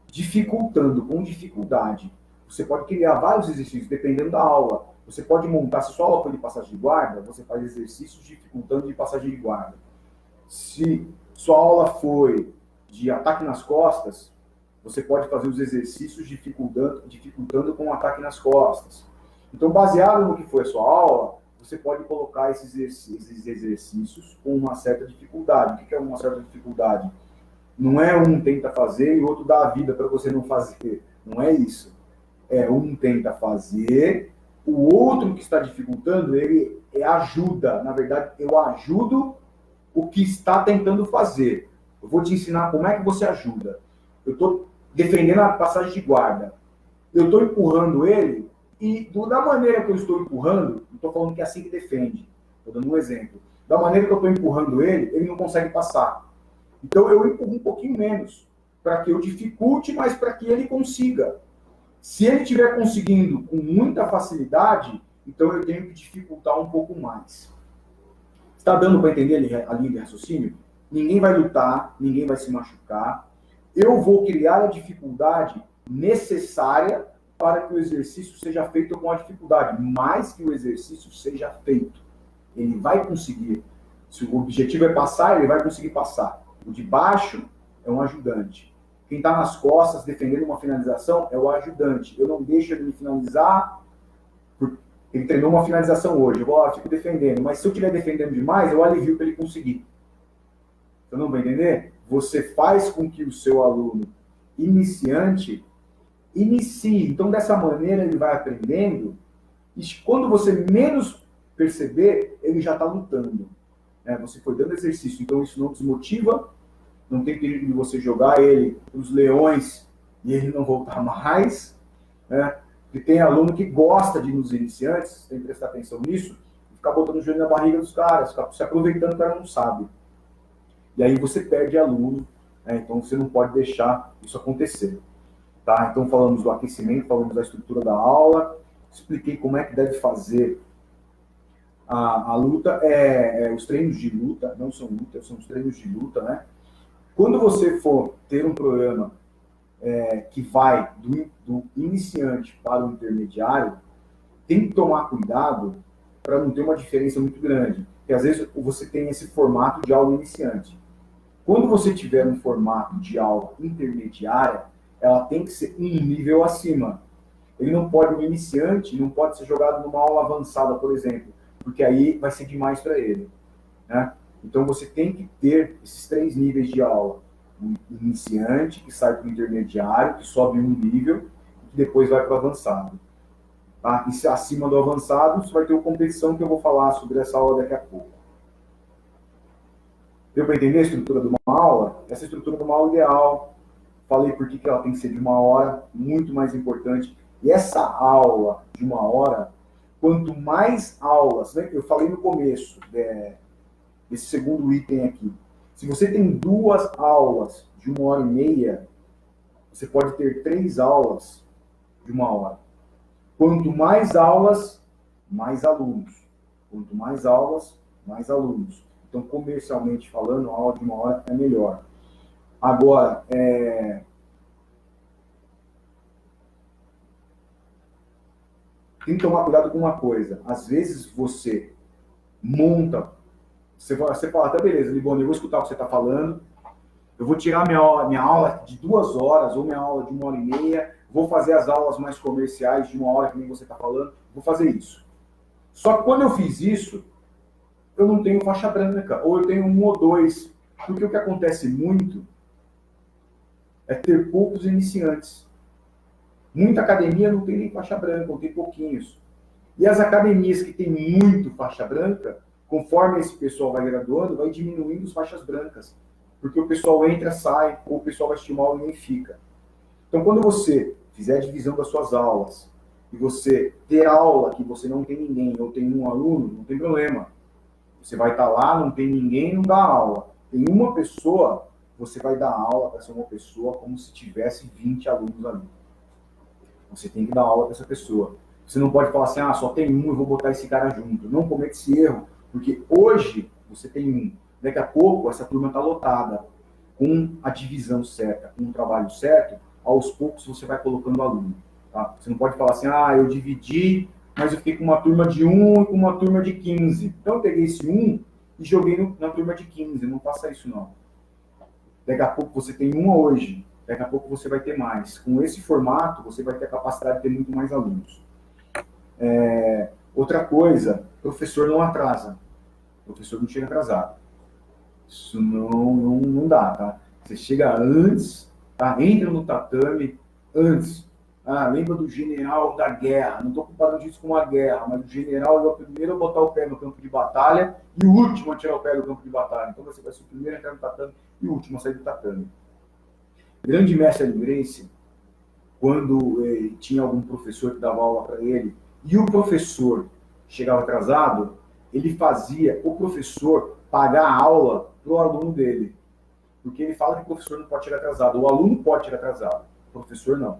dificultando, com dificuldade. Você pode criar vários exercícios, dependendo da aula. Você pode montar, se sua aula for de passagem de guarda, você faz exercícios dificultando de passagem de guarda. Se sua aula foi de ataque nas costas, você pode fazer os exercícios dificultando com o ataque nas costas. Então, baseado no que foi a sua aula, você pode colocar esses exercícios com uma certa dificuldade. O que é uma certa dificuldade? Não é um tenta fazer e o outro dá a vida para você não fazer. Não é isso. É um tenta fazer, o outro que está dificultando, ele ajuda. Na verdade, eu ajudo o que está tentando fazer. Eu vou te ensinar como é que você ajuda. Eu estou defendendo a passagem de guarda. Eu estou empurrando ele e da maneira que eu estou empurrando, não estou falando que é assim que defende. Estou dando um exemplo. Da maneira que eu estou empurrando ele não consegue passar. Então eu empurro um pouquinho menos, para que eu dificulte, mas para que ele consiga. Se ele estiver conseguindo com muita facilidade, então eu tenho que dificultar um pouco mais. Está dando para entender a linha de raciocínio? Ninguém vai lutar, ninguém vai se machucar. Eu vou criar a dificuldade necessária para que o exercício seja feito com a dificuldade, mais que o exercício seja feito. Ele vai conseguir. Se o objetivo é passar, ele vai conseguir passar. O de baixo é um ajudante. Quem está nas costas defendendo uma finalização é o ajudante. Eu não deixo ele me finalizar. Ele treinou uma finalização hoje. Eu vou lá, fico defendendo. Mas se eu estiver defendendo demais, eu alivio para ele conseguir. Você não vai entender? Você faz com que o seu aluno iniciante inicie. Então, dessa maneira, ele vai aprendendo, e quando você menos perceber, ele já está lutando. Né? Você foi dando exercício, então isso não desmotiva, não tem perigo de você jogar ele para os leões e ele não voltar mais. Né? E tem aluno que gosta de ir nos iniciantes, tem que prestar atenção nisso, ficar botando o joelho na barriga dos caras, ficar se aproveitando que o cara não sabe. E aí você perde aluno, né? Então você não pode deixar isso acontecer. Tá? Então falamos do aquecimento, falamos da estrutura da aula, expliquei como é que deve fazer a luta, os treinos de luta, não são lutas, são os treinos de luta, né? Quando você for ter um programa que vai do iniciante para o intermediário, tem que tomar cuidado para não ter uma diferença muito grande. Porque às vezes você tem esse formato de aula iniciante. Quando você tiver um formato de aula intermediária, ela tem que ser um nível acima. Ele não pode, um iniciante, não pode ser jogado numa aula avançada, por exemplo, porque aí vai ser demais para ele. Né? Então você tem que ter esses 3 níveis de aula. Um iniciante, que sai para o intermediário, que sobe um nível, e que depois vai para o avançado. Tá? E se acima do avançado, você vai ter uma competição que eu vou falar sobre essa aula daqui a pouco. Deu para entender a estrutura de uma aula? Essa estrutura de uma aula ideal. Falei por que ela tem que ser de 1 hora, muito mais importante. E essa aula de 1 hora, quanto mais aulas, né? Eu falei no começo desse segundo item aqui. Se você tem 2 aulas de 1h30, você pode ter 3 aulas de 1 hora. Quanto mais aulas, mais alunos. Quanto mais aulas, mais alunos. Então, comercialmente falando, a aula de 1 hora é melhor. Agora, tem que tomar cuidado com uma coisa. Às vezes você monta, você fala, tá beleza, Liboni, eu vou escutar o que você está falando, eu vou tirar minha aula de 2 horas ou minha aula de 1h30, vou fazer as aulas mais comerciais de 1 hora, que nem você está falando, vou fazer isso. Só que quando eu fiz isso, eu não tenho faixa branca, ou eu tenho 1 ou 2, porque o que acontece muito é ter poucos iniciantes. Muita academia não tem nem faixa branca, não tem pouquinhos. E as academias que têm muito faixa branca, conforme esse pessoal vai graduando, vai diminuindo as faixas brancas. Porque o pessoal entra, sai, ou o pessoal vai estimular e nem fica. Então, quando você fizer a divisão das suas aulas, e você ter aula que você não tem ninguém, ou tem um aluno, não tem problema. Você vai estar lá, não tem ninguém, não dá aula. Tem uma pessoa, você vai dar aula para ser uma pessoa como se tivesse 20 alunos ali. Você tem que dar aula para essa pessoa. Você não pode falar assim, só tem um, eu vou botar esse cara junto. Não cometa esse erro, porque hoje você tem um. Daqui a pouco, essa turma está lotada. Com a divisão certa, com o trabalho certo, aos poucos você vai colocando aluno. Tá? Você não pode falar assim, eu dividi, mas eu fiquei com uma turma de 1 e com uma turma de 15. Então eu peguei esse 1 e joguei na turma de 15. Não faça isso, não. Daqui a pouco você tem uma hoje, daqui a pouco você vai ter mais. Com esse formato, você vai ter a capacidade de ter muito mais alunos. Outra coisa, professor não atrasa. Professor não chega atrasado. Isso não dá, tá? Você chega antes, tá? Entra no tatame antes. Lembra do general da guerra. Não estou comparando isso com uma guerra, mas o general é o primeiro a botar o pé no campo de batalha e o último a tirar o pé do campo de batalha. Então você vai ser o primeiro a entrar no tatame e o último a sair do tatame. Grande mestre Hélio Gracie, quando tinha algum professor que dava aula para ele e o professor chegava atrasado, ele fazia o professor pagar a aula para o aluno dele. Porque ele fala que o professor não pode chegar atrasado. O aluno pode chegar atrasado, o professor não.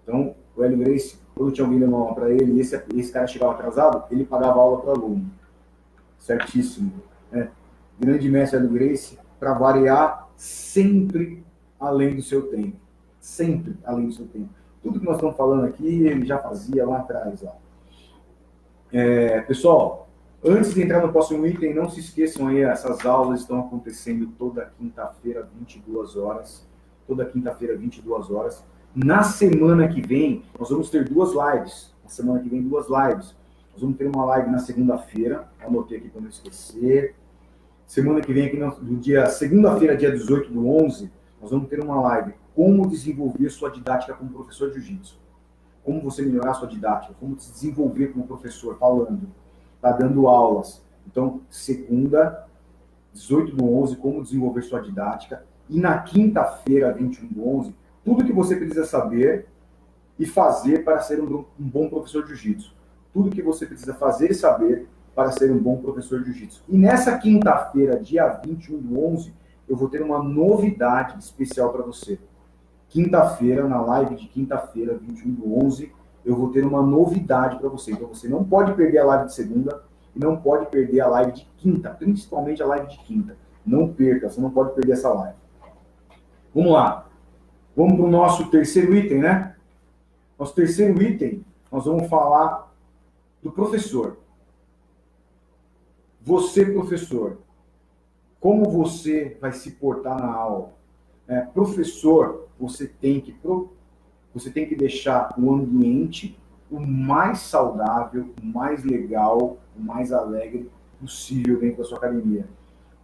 Então, o Hélio Gracie, quando tinha alguém dando aula para ele e esse cara chegava atrasado, ele pagava a aula para o aluno. Certíssimo. Grande mestre Hélio Gracie, para variar, sempre além do seu tempo. Sempre além do seu tempo. Tudo que nós estamos falando aqui, ele já fazia lá atrás. Pessoal, antes de entrar no próximo item, não se esqueçam aí, essas aulas estão acontecendo toda quinta-feira, 22 horas. Toda quinta-feira, 22 horas. Na semana que vem, nós vamos ter 2 lives. Na semana que vem, 2 lives. Nós vamos ter uma live na segunda-feira. Anotei aqui para não esquecer. Semana que vem, aqui no dia segunda-feira, dia 18/11, nós vamos ter uma live como desenvolver sua didática como professor de jiu-jitsu. Como você melhorar sua didática, como se desenvolver como professor, falando, tá dando aulas. Então, segunda, 18/11, como desenvolver sua didática. E na quinta-feira, 21/11, tudo que você precisa saber e fazer para ser um bom professor de jiu-jitsu. Tudo que você precisa fazer e saber para ser um bom professor de jiu-jitsu. E nessa quinta-feira, dia 21/11, eu vou ter uma novidade especial para você. Quinta-feira, na live de quinta-feira, 21/11, eu vou ter uma novidade para você. Então você não pode perder a live de segunda e não pode perder a live de quinta, principalmente a live de quinta. Não perca, você não pode perder essa live. Vamos lá. Vamos para o nosso terceiro item, né? Nosso terceiro item, nós vamos falar do professor. Você, professor, como você vai se portar na aula? Professor, você tem que deixar o ambiente o mais saudável, o mais legal, o mais alegre possível dentro da sua academia.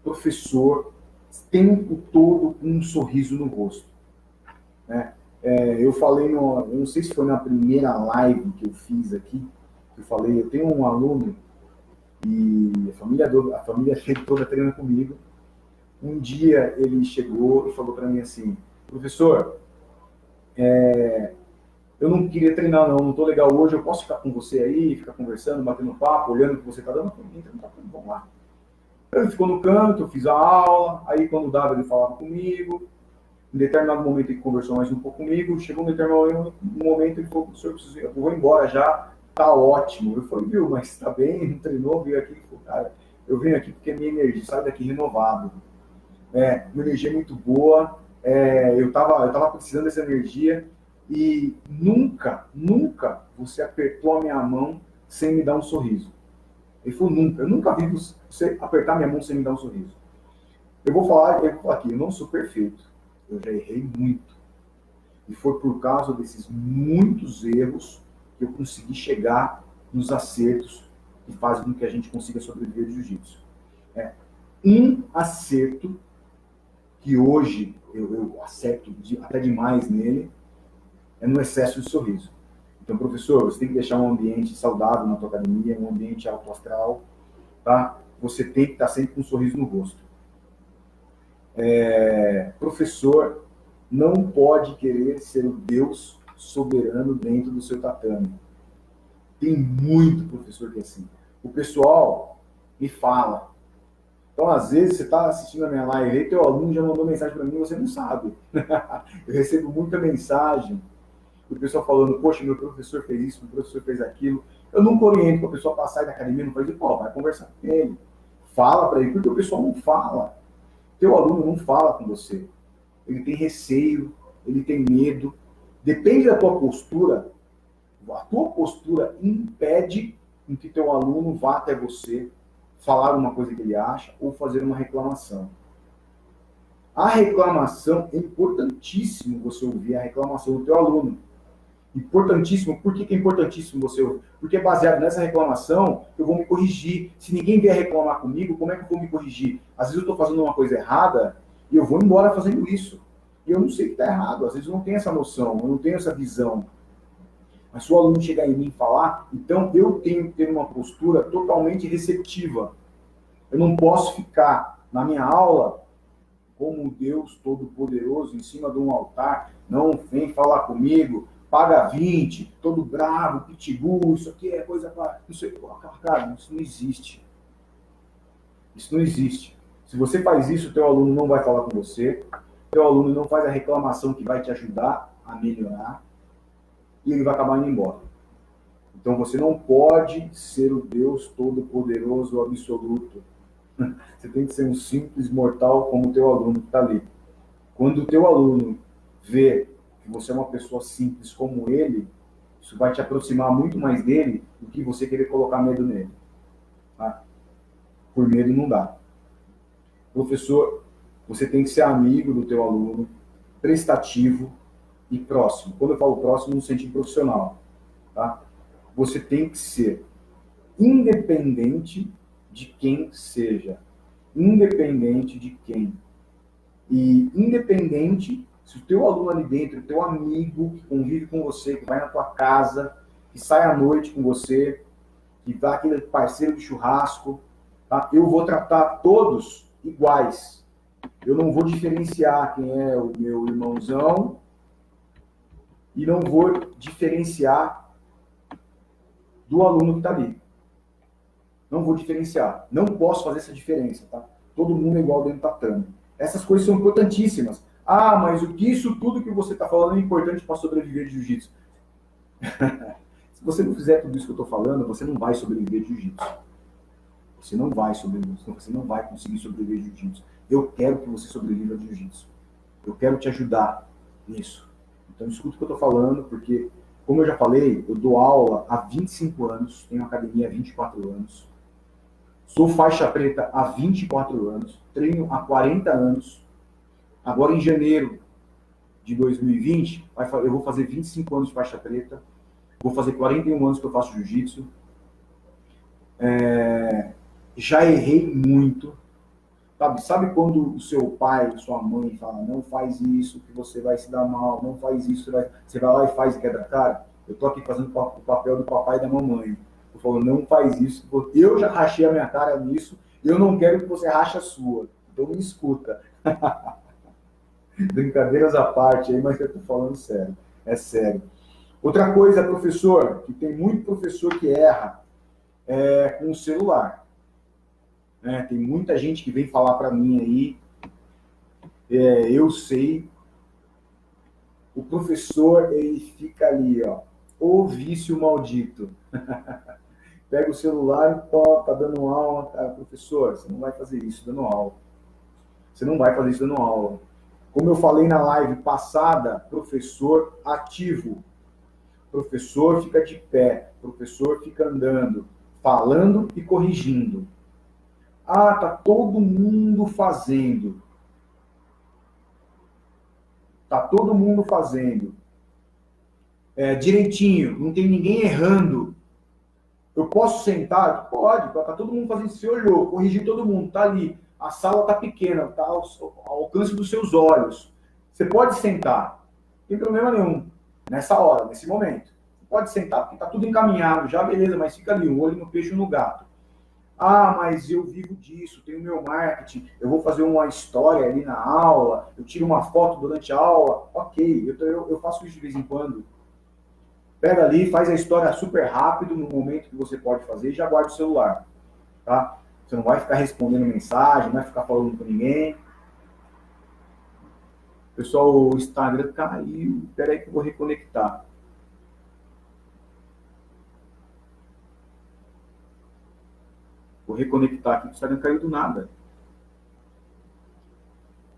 Professor, o tempo todo com um sorriso no rosto. Né? Eu falei, eu não sei se foi na primeira live que eu fiz aqui, que eu falei, eu tenho um aluno e a família dele toda treina comigo. Um dia ele chegou e falou para mim assim, professor, eu não queria treinar não tô legal hoje, eu posso ficar com você aí, ficar conversando, batendo papo, olhando o que você tá dando? Então tá tudo bom lá. Ele ficou no canto, eu fiz a aula, aí quando dava ele falava comigo, em determinado momento ele conversou mais um pouco comigo, chegou um determinado momento ele falou, professor, eu vou embora já, tá ótimo. Eu falei, viu, mas tá bem, não treinou, veio aqui, cara, eu venho aqui porque minha energia sai daqui renovado. Minha energia é muito boa, eu tava precisando dessa energia e nunca você apertou a minha mão sem me dar um sorriso. Ele falou, eu nunca vi você apertar minha mão sem me dar um sorriso. Eu vou falar aqui, eu não sou perfeito, eu já errei muito. E foi por causa desses muitos erros que eu consegui chegar nos acertos que fazem com que a gente consiga sobreviver de jiu-jitsu. Um acerto que hoje eu acerto até demais nele, é no excesso de sorriso. Então, professor, você tem que deixar um ambiente saudável na tua academia, um ambiente alto astral, tá? Você tem que estar sempre com um sorriso no rosto. Professor não pode querer ser o Deus soberano dentro do seu tatame. Tem muito professor que é assim. O pessoal me fala, então, às vezes, você está assistindo a minha live e teu aluno já mandou mensagem para mim e você não sabe. Eu recebo muita mensagem do pessoal falando, poxa, meu professor fez isso, meu professor fez aquilo. Eu nunca oriento para a pessoa passar da academia, não faz isso, vai conversar com ele. Fala para ele, porque o pessoal não fala. Teu aluno não fala com você. Ele tem receio, ele tem medo. Depende da tua postura. A tua postura impede que teu aluno vá até você, falar uma coisa que ele acha ou fazer uma reclamação. A reclamação, é importantíssimo você ouvir a reclamação do teu aluno. Importantíssimo. Por que é importantíssimo você ouvir? Porque baseado nessa reclamação, eu vou me corrigir. Se ninguém vier reclamar comigo, como é que eu vou me corrigir? Às vezes eu estou fazendo uma coisa errada e eu vou embora fazendo isso. E eu não sei que está errado. Às vezes eu não tenho essa noção, eu não tenho essa visão. Mas se o aluno chegar em mim e falar, então eu tenho que ter uma postura totalmente receptiva. Eu não posso ficar na minha aula como Deus Todo-Poderoso em cima de um altar. Não vem falar comigo, paga 20, todo bravo, pitbull, isso aqui é coisa para... Não sei, cara, isso não existe. Isso não existe. Se você faz isso, o teu aluno não vai falar com você, o teu aluno não faz a reclamação que vai te ajudar a melhorar, e ele vai acabar indo embora. Então você não pode ser o Deus Todo-Poderoso absoluto. Você tem que ser um simples mortal como o teu aluno que está ali. Quando o teu aluno vê que você é uma pessoa simples como ele, isso vai te aproximar muito mais dele do que você querer colocar medo nele. Tá? Por medo não dá. Professor, você tem que ser amigo do teu aluno, prestativo e próximo. Quando eu falo próximo, no sentido profissional. Tá? Você tem que ser independente de quem seja. Independente de quem. E independente Se o teu aluno ali dentro, o teu amigo que convive com você, que vai na tua casa, que sai à noite com você, que vai aquele parceiro de churrasco, tá? Eu vou tratar todos iguais. Eu não vou diferenciar quem é o meu irmãozão e não vou diferenciar do aluno que está ali. Não vou diferenciar. Não posso fazer essa diferença, tá? Todo mundo é igual dentro do tatame. Essas coisas são importantíssimas. Ah, mas o que isso tudo que você está falando é importante para sobreviver de jiu-jitsu? Se você não fizer tudo isso que eu estou falando, você não vai sobreviver de jiu-jitsu. Você não vai sobreviver, você não vai conseguir sobreviver de jiu-jitsu. Eu quero que você sobreviva de jiu-jitsu. Eu quero te ajudar nisso. Então escuta o que eu estou falando, porque, como eu já falei, eu dou aula há 25 anos, tenho academia há 24 anos, sou faixa preta há 24 anos, treino há 40 anos. Agora, em janeiro de 2020, eu vou fazer 25 anos de faixa preta, vou fazer 41 anos que eu faço jiu-jitsu. Já errei muito. Sabe quando o seu pai, sua mãe fala, não faz isso, que você vai se dar mal, não faz isso, você vai lá e faz e quebra a cara? Eu tô aqui fazendo o papel do papai e da mamãe. Eu falo, não faz isso, eu já rachei a minha cara nisso, eu não quero que você rache a sua. Então me escuta. Brincadeiras à parte aí, mas eu tô falando sério. É sério. Outra coisa, professor, que tem muito professor que erra com o celular. Tem muita gente que vem falar para mim aí, eu sei, o professor, ele fica ali, ó, o vício maldito. Pega o celular e tá dando aula. Cara, professor, você não vai fazer isso dando aula. Você não vai fazer isso dando aula. Como eu falei na live passada, professor ativo. Professor fica de pé, professor fica andando, falando e corrigindo. Ah, tá todo mundo fazendo. Tá todo mundo fazendo. Direitinho, não tem ninguém errando. Eu posso sentar? Pode, tá todo mundo fazendo. Você olhou, corrigir todo mundo, tá ali. A sala tá pequena, tá ao alcance dos seus olhos. Você pode sentar, não tem problema nenhum, nessa hora, nesse momento. Você pode sentar, porque tá tudo encaminhado já, beleza, mas fica ali, um olho no peixe e no gato. Ah, mas eu vivo disso, tenho meu marketing, eu vou fazer uma história ali na aula, eu tiro uma foto durante a aula. Ok, eu faço isso de vez em quando. Pega ali, faz a história super rápido no momento que você pode fazer e já guarda o celular, tá? Você não vai ficar respondendo mensagem, não vai ficar falando com ninguém. Pessoal, o Instagram caiu. Espera aí que eu vou reconectar. Vou reconectar aqui, o Instagram caiu do nada.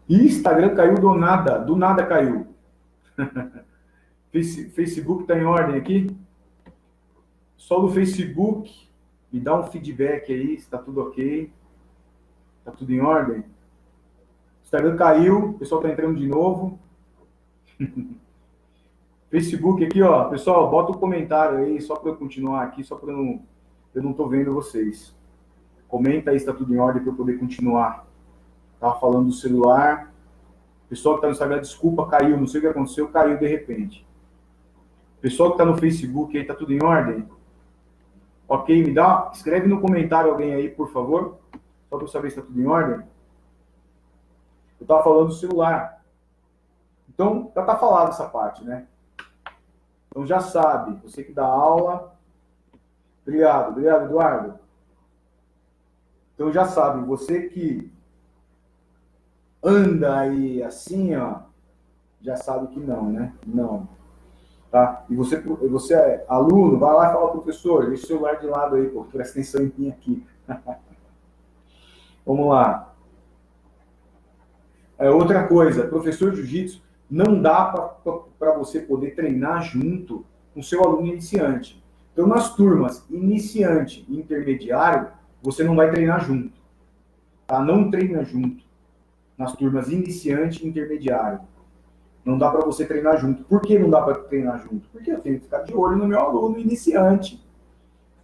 Instagram caiu do nada caiu. Facebook está em ordem aqui? Só do Facebook, me dá um feedback aí, se está tudo ok. Está tudo em ordem? Instagram caiu, o pessoal está entrando de novo. Facebook aqui, ó, pessoal, bota um comentário aí, só para eu continuar aqui, só para eu não tô vendo vocês. Comenta aí se está tudo em ordem para eu poder continuar. Tava falando do celular. Pessoal que está no Instagram, desculpa, caiu, não sei o que aconteceu, caiu de repente. Pessoal que está no Facebook aí, tá tudo em ordem? Ok, escreve no comentário alguém aí, por favor, só para eu saber se está tudo em ordem. Eu estava falando do celular. Então, já está falado essa parte, né? Então já sabe, você que dá aula. Obrigado, Eduardo. Então já sabe, você que anda aí assim, ó, já sabe que não, né? Não. Tá? E você é aluno, vai lá e fala, professor, deixa o celular de lado aí, pô, presta atenção em mim aqui. Vamos lá. Outra coisa, professor de jiu-jitsu, não dá para você poder treinar junto com seu aluno iniciante. Então, nas turmas iniciante e intermediário, você não vai treinar junto. Tá? Não treina junto. Nas turmas iniciante e intermediário. Não dá para você treinar junto. Por que não dá para treinar junto? Porque eu tenho que ficar de olho no meu aluno iniciante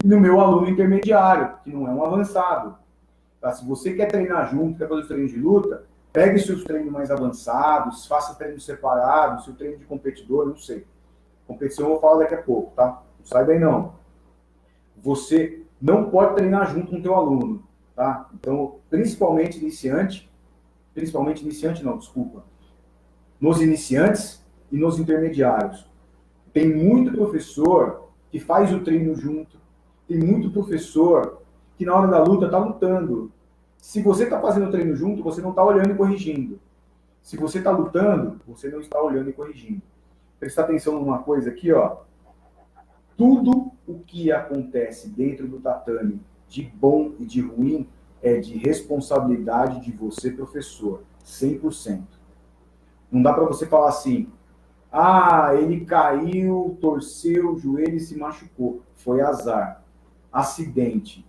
e no meu aluno intermediário, que não é um avançado. Tá? Se você quer treinar junto, quer fazer os treinos de luta, Pegue seus treinos mais avançados, faça treinos separados, seu treino de competidor, não sei. Competição eu vou falar daqui a pouco, tá? Não sai daí não. Você não pode treinar junto com o teu aluno, tá? Então, principalmente iniciante não, desculpa. Nos iniciantes e nos intermediários. Tem muito professor que faz o treino junto, tem muito professor que na hora da luta está lutando. Se você está fazendo o treino junto, você não está olhando e corrigindo. Se você está lutando, você não está olhando e corrigindo. Prestar atenção numa coisa aqui, ó. Tudo o que acontece dentro do tatame, de bom e de ruim, é de responsabilidade de você, professor. 100%. Não dá para você falar assim, ele caiu, torceu o joelho e se machucou. Foi azar. Acidente.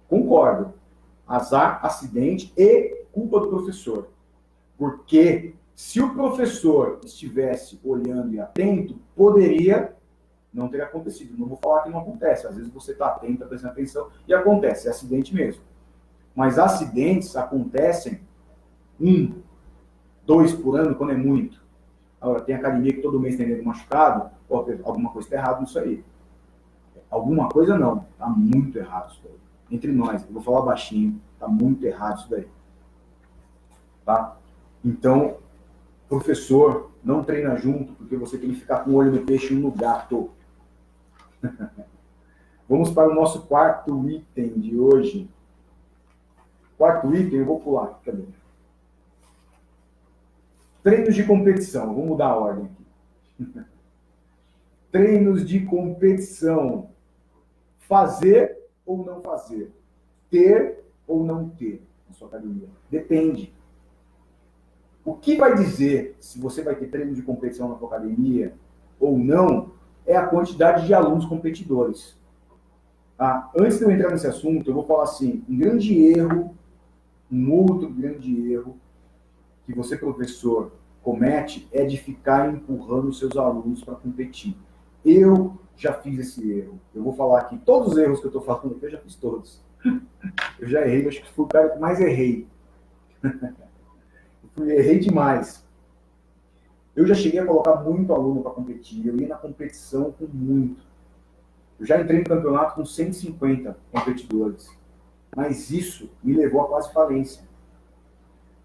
Concordo. Azar, acidente e culpa do professor. Porque se o professor estivesse olhando e atento, poderia não ter acontecido. Não vou falar que não acontece. Às vezes você está atento, está prestando atenção e acontece. É acidente mesmo. Mas acidentes acontecem 1, 2 por ano, quando é muito. Agora, tem academia que todo mês tem nego machucado. Alguma coisa está errada nisso aí. Alguma coisa não. Está muito errado isso daí. Entre nós, eu vou falar baixinho, está muito errado isso daí. Tá? Então, professor, não treina junto, porque você tem que ficar com o olho no peixe e um no gato. Vamos para o nosso quarto item de hoje. Quarto item, eu vou pular aqui, cadê? Treinos de competição. Vou mudar a ordem aqui. Treinos de competição. Fazer ou não fazer? Ter ou não ter na sua academia? Depende. O que vai dizer se você vai ter treino de competição na sua academia ou não é a quantidade de alunos competidores. Antes de eu entrar nesse assunto, eu vou falar assim, um outro grande erro que você, professor, comete é de ficar empurrando seus alunos para competir. Eu já fiz esse erro. Eu vou falar aqui, todos os erros que eu estou falando aqui, eu já fiz todos. Eu já errei, acho que fui o cara que mais errei. Errei demais. Eu já cheguei a colocar muito aluno para competir. Eu ia na competição com muito. Eu já entrei no campeonato com 150 competidores. Mas isso me levou a quase falência.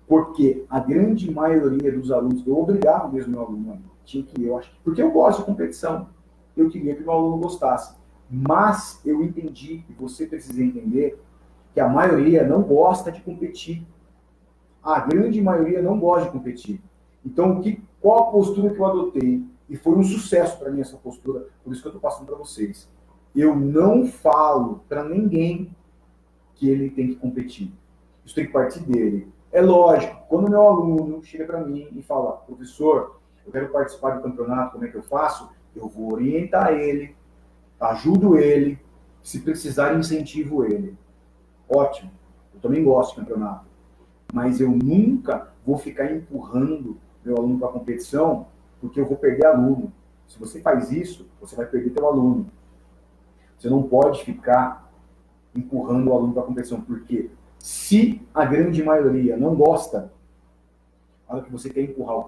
Porque a grande maioria dos alunos, eu obrigava mesmo meu aluno, tinha que eu acho, porque eu gosto de competição. Eu queria que meu aluno gostasse. Mas eu entendi, e você precisa entender, que a maioria não gosta de competir. A grande maioria não gosta de competir. Então, qual a postura que eu adotei? E foi um sucesso para mim essa postura, por isso que eu estou passando para vocês. Eu não falo para ninguém que ele tem que competir. Isso tem que partir dele. É lógico, quando o meu aluno chega para mim e fala, professor, eu quero participar do campeonato, como é que eu faço? Eu vou orientar ele, ajudo ele, se precisar, incentivo ele. Ótimo, eu também gosto de campeonato. Mas eu nunca vou ficar empurrando meu aluno para a competição, porque eu vou perder aluno. Se você faz isso, você vai perder teu aluno. Você não pode ficar empurrando o aluno para a competição, porque se a grande maioria não gosta, na hora que você quer empurrar o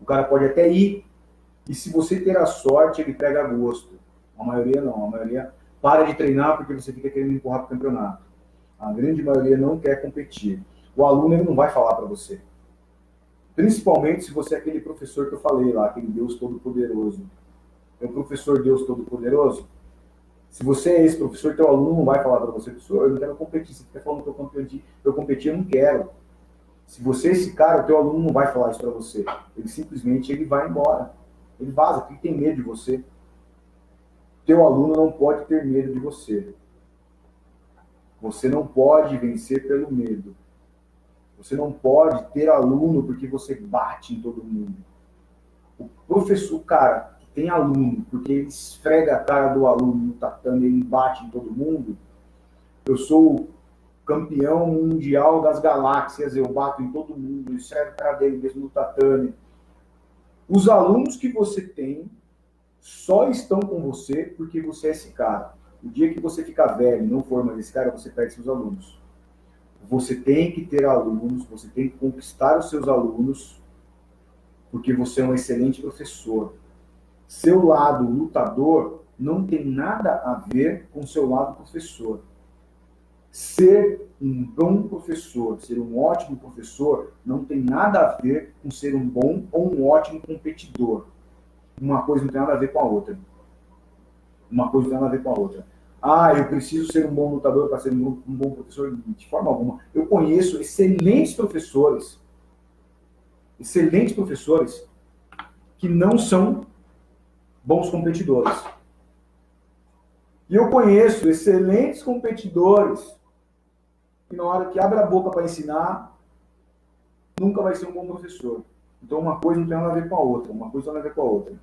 cara pode até ir, e se você ter a sorte, ele pega gosto. A maioria não, a maioria para de treinar porque você fica querendo empurrar para o campeonato. A grande maioria não quer competir. O aluno ele não vai falar para você. Principalmente se você é aquele professor que eu falei lá, aquele Deus Todo-Poderoso. É o professor Deus Todo-Poderoso? Se você é esse professor, teu aluno não vai falar para você, professor, eu não quero competir. Se você fica falando que eu competi, eu não quero. Se você é esse cara, o teu aluno não vai falar isso para você. Ele simplesmente vai embora. Ele vaza, porque tem medo de você. Teu aluno não pode ter medo de você. Você não pode vencer pelo medo. Você não pode ter aluno porque você bate em todo mundo. O professor, cara, que tem aluno, porque ele esfrega a cara do aluno no tatame, ele bate em todo mundo. Eu sou campeão mundial das galáxias, eu bato em todo mundo, eu esfrego a cara dele mesmo no tatame. Os alunos que você tem só estão com você porque você é esse cara. O dia que você ficar velho e não for mais esse cara, você perde seus alunos. Você tem que ter alunos, você tem que conquistar os seus alunos, porque você é um excelente professor. Seu lado lutador não tem nada a ver com seu lado professor. Ser um bom professor, ser um ótimo professor, não tem nada a ver com ser um bom ou um ótimo competidor. Uma coisa não tem nada a ver com a outra. Uma coisa não tem nada a ver com a outra. Ah, eu preciso ser um bom lutador para ser um bom professor? De forma alguma. Eu conheço excelentes professores que não são bons competidores. E eu conheço excelentes competidores que na hora que abre a boca para ensinar, nunca vai ser um bom professor. Então uma coisa não tem nada a ver com a outra. Uma coisa não tem nada a ver com a outra.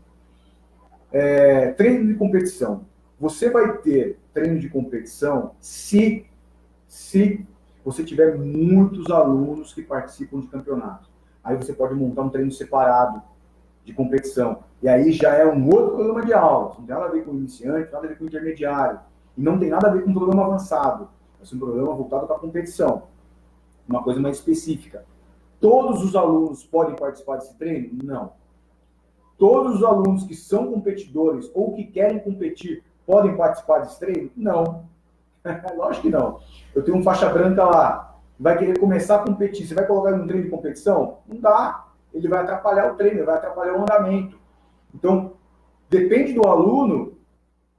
Treino de competição. Você vai ter treino de competição se você tiver muitos alunos que participam de campeonato. Aí você pode montar um treino separado de competição. E aí já é um outro programa de aula. Não tem nada a ver com iniciante, nada a ver com intermediário. E não tem nada a ver com um programa avançado. É um programa voltado para a competição. Uma coisa mais específica. Todos os alunos podem participar desse treino? Não. Todos os alunos que são competidores ou que querem competir podem participar desse treino? Não. Lógico que não. Eu tenho um faixa branca lá, vai querer começar a competir. Você vai colocar ele num treino de competição? Não dá. Ele vai atrapalhar o treino, vai atrapalhar o andamento. Então, depende do aluno,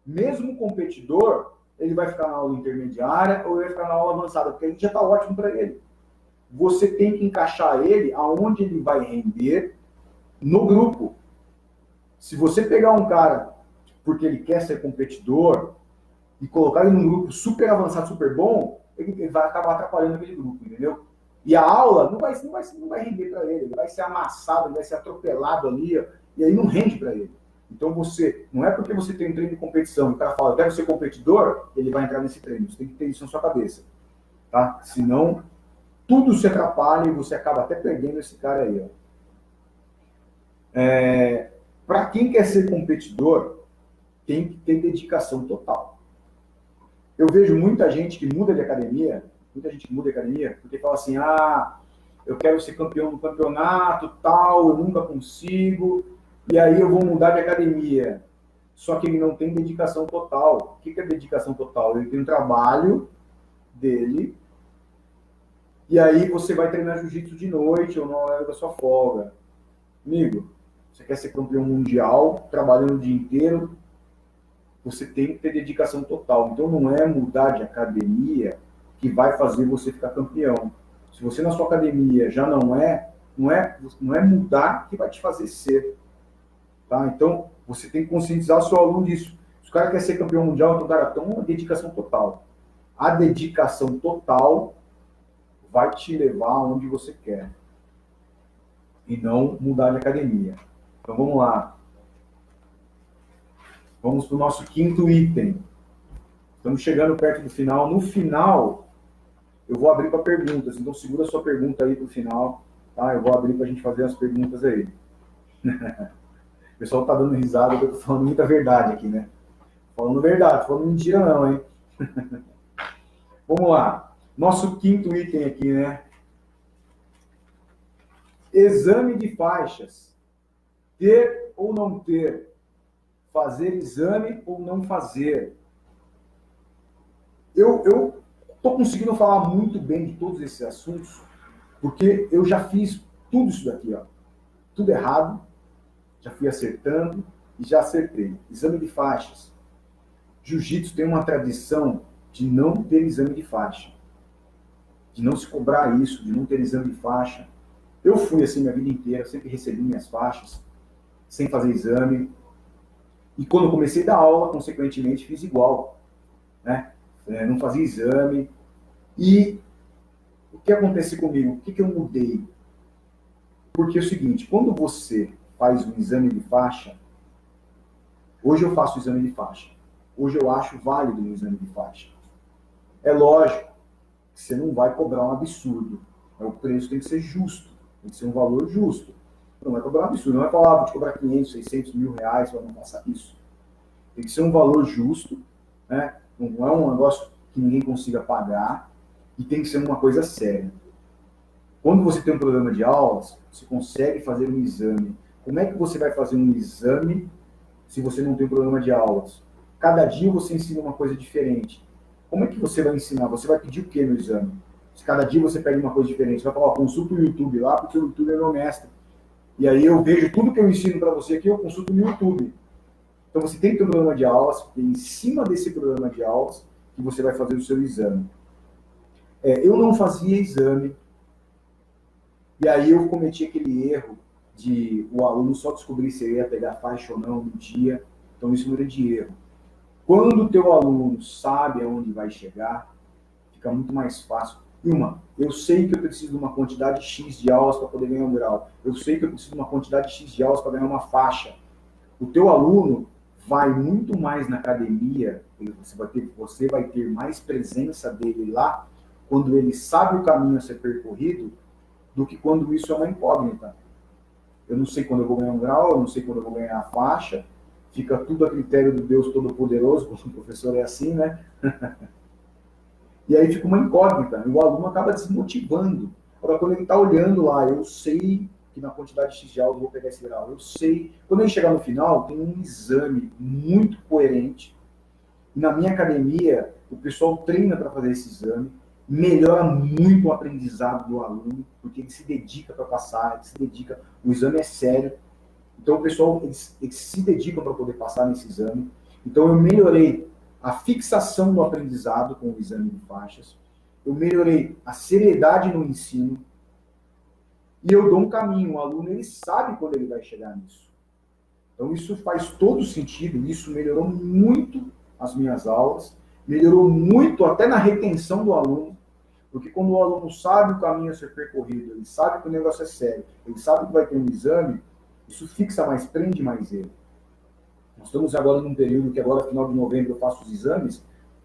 mesmo o competidor, ele vai ficar na aula intermediária ou ele vai ficar na aula avançada, porque a gente já está ótimo para ele. Você tem que encaixar ele aonde ele vai render no grupo. Se você pegar um cara porque ele quer ser competidor e colocar ele num grupo super avançado, super bom, ele vai acabar atrapalhando aquele grupo, entendeu? E a aula não vai render para ele, ele vai ser amassado, ele vai ser atropelado ali, e aí não rende para ele. Então não é porque você tem um treino de competição e o cara fala, eu quero ser competidor, ele vai entrar nesse treino. Você tem que ter isso na sua cabeça, tá? Senão, tudo se atrapalha e você acaba até perdendo esse cara aí, ó. Para quem quer ser competidor, tem que ter dedicação total. Eu vejo muita gente que muda de academia, porque fala assim, eu quero ser campeão no campeonato, tal, eu nunca consigo, e aí eu vou mudar de academia. Só que ele não tem dedicação total. O que é dedicação total? Ele tem um trabalho dele, e aí você vai treinar jiu-jitsu de noite ou na hora da sua folga. Amigo, você quer ser campeão mundial, trabalhando o dia inteiro, você tem que ter dedicação total. Então não é mudar de academia que vai fazer você ficar campeão. Se você na sua academia já não é mudar que vai te fazer ser. Tá? Então você tem que conscientizar o seu aluno disso. Se o cara quer ser campeão mundial, então o cara tem uma dedicação total. A dedicação total vai te levar aonde você quer. E não mudar de academia. Então vamos lá. Vamos para o nosso quinto item. Estamos chegando perto do final. No final, eu vou abrir para perguntas. Então segura a sua pergunta aí para o final. Tá? Eu vou abrir para a gente fazer as perguntas aí. O pessoal está dando risada, eu estou falando muita verdade aqui, né? Falando verdade, falando mentira não, hein? Vamos lá. Nosso quinto item aqui, né? Exame de faixas. Ter ou não ter? Fazer exame ou não fazer? Eu estou conseguindo falar muito bem de todos esses assuntos, porque eu já fiz tudo isso daqui, ó. Tudo errado, já fui acertando e já acertei. Exame de faixas. Jiu-jitsu tem uma tradição de não ter exame de faixa, de não se cobrar isso, de não ter exame de faixa. Eu fui assim minha vida inteira, sempre recebi minhas faixas, sem fazer exame. E quando eu comecei a dar aula, consequentemente, fiz igual, né? Não fazia exame. E o que aconteceu comigo? O que eu mudei? Porque é o seguinte, quando você faz um exame de faixa, hoje eu faço o exame de faixa. Hoje eu acho válido o exame de faixa. É lógico que você não vai cobrar um absurdo. O preço tem que ser justo, tem que ser um valor justo. Não vai cobrar um absurdo, não vai falar, vou te cobrar 500, 600 mil reais, para não passar isso. Tem que ser um valor justo, né? Não é um negócio que ninguém consiga pagar. E tem que ser uma coisa séria. Quando você tem um programa de aulas, você consegue fazer um exame. Como é que você vai fazer um exame se você não tem um programa de aulas? Cada dia você ensina uma coisa diferente. Como é que você vai ensinar? Você vai pedir o que no exame? Se cada dia você pede uma coisa diferente, você vai falar, consulta o YouTube lá, porque o YouTube é meu mestre. E aí eu vejo tudo que eu ensino para você aqui, eu consulto no YouTube. Então você tem que ter um programa de aulas, porque em cima desse programa de aulas que você vai fazer o seu exame. Eu não fazia exame, e aí eu cometi aquele erro de o aluno só descobrir se ele ia pegar faixa ou não no dia. Então isso não é de erro. Quando o teu aluno sabe aonde vai chegar, fica muito mais fácil. Eu sei que eu preciso de uma quantidade X de aulas para poder ganhar um grau. Eu sei que eu preciso de uma quantidade X de aulas para ganhar uma faixa. O teu aluno vai muito mais na academia, você vai ter mais presença dele lá, quando ele sabe o caminho a ser percorrido, do que quando isso é uma incógnita. Eu não sei quando eu vou ganhar um grau, eu não sei quando eu vou ganhar a faixa, fica tudo a critério do Deus Todo-Poderoso, porque o professor é assim, né? E aí fica uma incógnita, e o aluno acaba desmotivando. Agora, quando ele está olhando lá, eu sei que na quantidade X de aulas eu vou pegar esse grau, eu sei. Quando ele chegar no final, tem um exame muito coerente. E na minha academia, o pessoal treina para fazer esse exame, melhora muito o aprendizado do aluno, porque ele se dedica para passar, ele se dedica, o exame é sério. Então, o pessoal, eles se dedicam para poder passar nesse exame. Então, eu melhorei a fixação do aprendizado com o exame de faixas, eu melhorei a seriedade no ensino, e eu dou um caminho. O aluno, ele sabe quando ele vai chegar nisso. Então, isso faz todo sentido, isso melhorou muito as minhas aulas, melhorou muito até na retenção do aluno, porque quando o aluno sabe o caminho a ser percorrido, ele sabe que o negócio é sério, ele sabe que vai ter um exame, isso fixa mais, prende mais ele. Nós estamos agora num período que agora, final de novembro, eu faço os exames.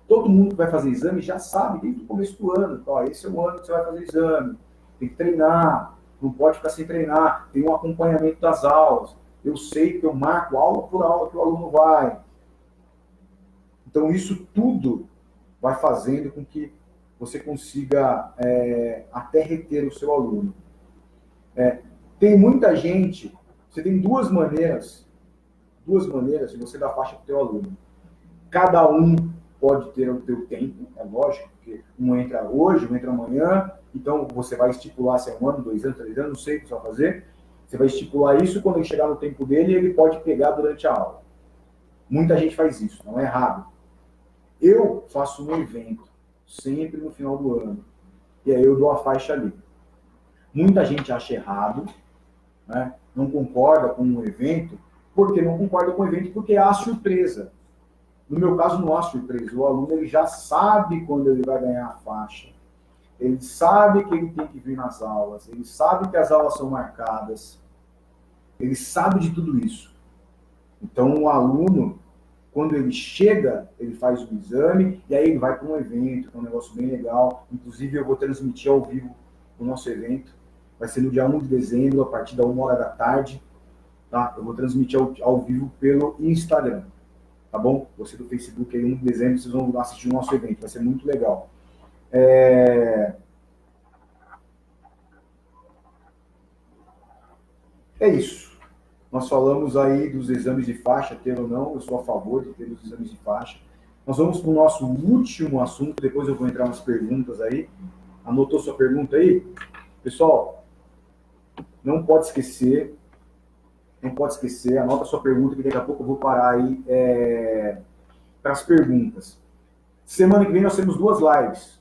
Todo mundo que vai fazer exame já sabe, desde o começo do ano. Ó, esse é o ano que você vai fazer exame. Tem que treinar, não pode ficar sem treinar. Tem um acompanhamento das aulas. Eu sei que eu marco aula por aula que o aluno vai. Então, isso tudo vai fazendo com que você consiga até reter o seu aluno. Tem muita gente, você tem duas maneiras de você dar faixa para o teu aluno. Cada um pode ter o teu tempo, é lógico, porque um entra hoje, um entra amanhã, então você vai estipular se é 1 ano, 2 anos, 3 anos, não sei o que você vai fazer. Você vai estipular isso, quando ele chegar no tempo dele, ele pode pegar durante a aula. Muita gente faz isso, não é errado. Eu faço um evento, sempre no final do ano, e aí eu dou a faixa ali. Muita gente acha errado, né? Não concorda com o evento, porque não concorda com o evento porque há surpresa. No meu caso, não há surpresa. O aluno ele já sabe quando ele vai ganhar a faixa. Ele sabe que ele tem que vir nas aulas. Ele sabe que as aulas são marcadas. Ele sabe de tudo isso. Então, o aluno, quando ele chega, ele faz o exame e aí ele vai para um evento, que é um negócio bem legal. Inclusive, eu vou transmitir ao vivo o nosso evento. Vai ser no dia 1 de dezembro, a partir da 1 hora da tarde. Tá? Eu vou transmitir ao vivo pelo Instagram. Tá bom? Você do Facebook, aí 1 de dezembro, vocês vão assistir o nosso evento. Vai ser muito legal. É isso. Nós falamos aí dos exames de faixa, ter ou não. Eu sou a favor de ter os exames de faixa. Nós vamos para o nosso último assunto. Depois eu vou entrar nas perguntas aí. Anotou sua pergunta aí? Pessoal, não pode esquecer, anota sua pergunta, que daqui a pouco eu vou parar aí para as perguntas. Semana que vem nós temos duas lives.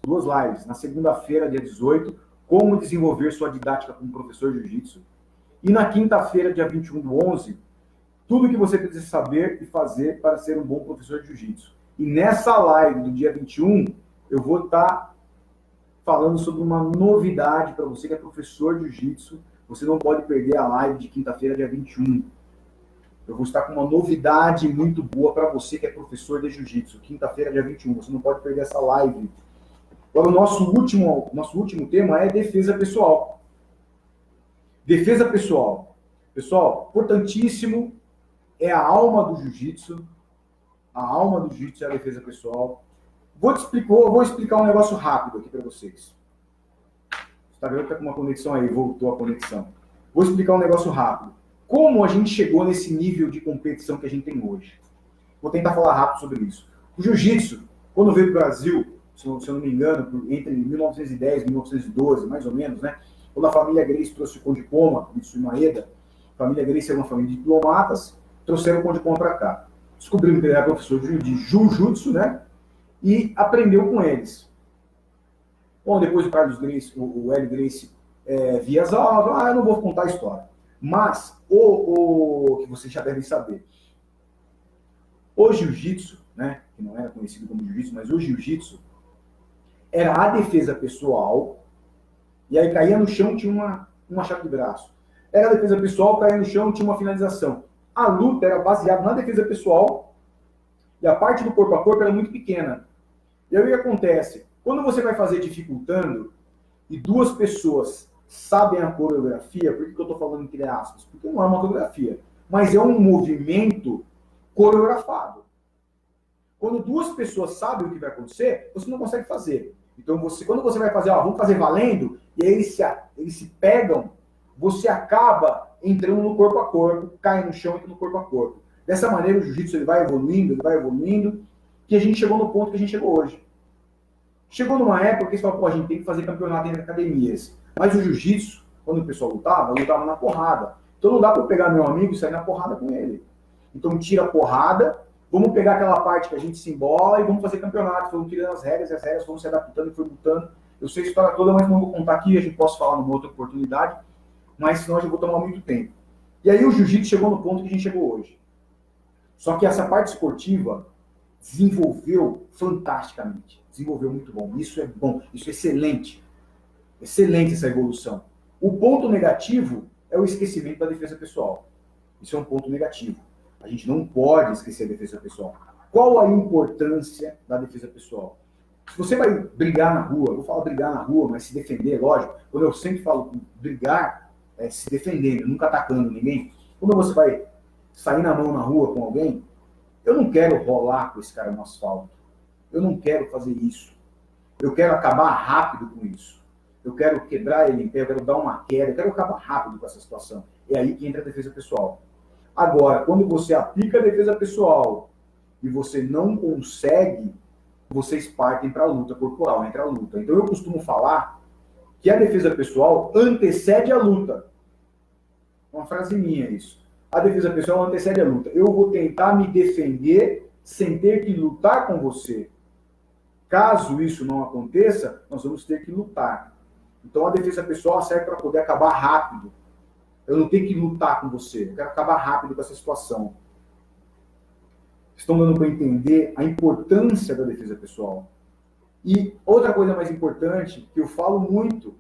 Na segunda-feira, dia 18, como desenvolver sua didática como professor de jiu-jitsu. E na quinta-feira, dia 21/11, tudo que você precisa saber e fazer para ser um bom professor de jiu-jitsu. E nessa live do dia 21, eu vou estar falando sobre uma novidade para você que é professor de jiu-jitsu. Você não pode perder a live de quinta-feira, dia 21. Eu vou estar com uma novidade muito boa para você que é professor de jiu-jitsu. Quinta-feira, dia 21. Você não pode perder essa live. Agora, o nosso último tema é defesa pessoal. Defesa pessoal. Pessoal, importantíssimo, é a alma do jiu-jitsu. A alma do jiu-jitsu é a defesa pessoal. Vou explicar um negócio rápido aqui para vocês. O Instagram está com uma conexão aí, voltou a conexão. Vou explicar um negócio rápido. Como a gente chegou nesse nível de competição que a gente tem hoje? Vou tentar falar rápido sobre isso. O jiu-jitsu, quando veio para o Brasil, se eu não me engano, entre 1910 e 1912, mais ou menos, né? Quando a família Gracie trouxe o Conde Poma, Mitsui Maeda, a família Gracie era uma família de diplomatas, trouxeram o Conde Poma para cá. Descobriram que ele era professor de jiu-jitsu, né? E aprendeu com eles. Bom, depois o Carlos Gracie, o Hélio Gracie, via as aulas, eu não vou contar a história. Mas, o que vocês já devem saber, o jiu-jitsu, né, que não era conhecido como jiu-jitsu, mas o jiu-jitsu, era a defesa pessoal, e aí caía no chão, tinha uma chave de braço. Era a defesa pessoal, caía no chão, tinha uma finalização. A luta era baseada na defesa pessoal, e a parte do corpo a corpo era muito pequena. E aí o que acontece? Quando você vai fazer dificultando, e duas pessoas sabem a coreografia, por que eu estou falando entre aspas? Porque não é uma coreografia, mas é um movimento coreografado. Quando duas pessoas sabem o que vai acontecer, você não consegue fazer. Então, quando você vai fazer, vamos fazer valendo, e aí eles se pegam, você acaba entrando no corpo a corpo, cai no chão e entra no corpo a corpo. Dessa maneira, o jiu-jitsu ele vai evoluindo, que a gente chegou no ponto que a gente chegou hoje. Chegou numa época que eles falaram, a gente tem que fazer campeonato em academias. Mas o jiu-jitsu, quando o pessoal lutava na porrada. Então não dá para eu pegar meu amigo e sair na porrada com ele. Então tira a porrada, vamos pegar aquela parte que a gente se embola e vamos fazer campeonato. Foram tirando as regras, e as regras foram se adaptando e foi lutando. Eu sei a história toda, mas não vou contar aqui, a gente pode falar numa outra oportunidade, mas senão eu já vou tomar muito tempo. E aí o jiu-jitsu chegou no ponto que a gente chegou hoje. Só que essa parte esportiva desenvolveu fantasticamente. Desenvolveu muito bom. Isso é bom, isso é excelente. Excelente essa evolução. O ponto negativo é o esquecimento da defesa pessoal. Isso é um ponto negativo. A gente não pode esquecer a defesa pessoal. Qual a importância da defesa pessoal? Se você vai brigar na rua, eu vou falar brigar na rua, mas se defender, lógico. Quando eu sempre falo brigar, é se defendendo, nunca atacando ninguém. Quando você vai sair na mão na rua com alguém, eu não quero rolar com esse cara no asfalto. Eu não quero fazer isso. Eu quero acabar rápido com isso. Eu quero quebrar ele em pé, eu quero dar uma queda, eu quero acabar rápido com essa situação. É aí que entra a defesa pessoal. Agora, quando você aplica a defesa pessoal e você não consegue, vocês partem para a luta corporal, entra a luta. Então eu costumo falar que a defesa pessoal antecede a luta. Uma frase minha isso. A defesa pessoal antecede a luta. Eu vou tentar me defender sem ter que lutar com você. Caso isso não aconteça, nós vamos ter que lutar. Então a defesa pessoal serve para poder acabar rápido. Eu não tenho que lutar com você. Eu quero acabar rápido com essa situação. Estão dando para entender a importância da defesa pessoal. E outra coisa mais importante, que eu falo muito,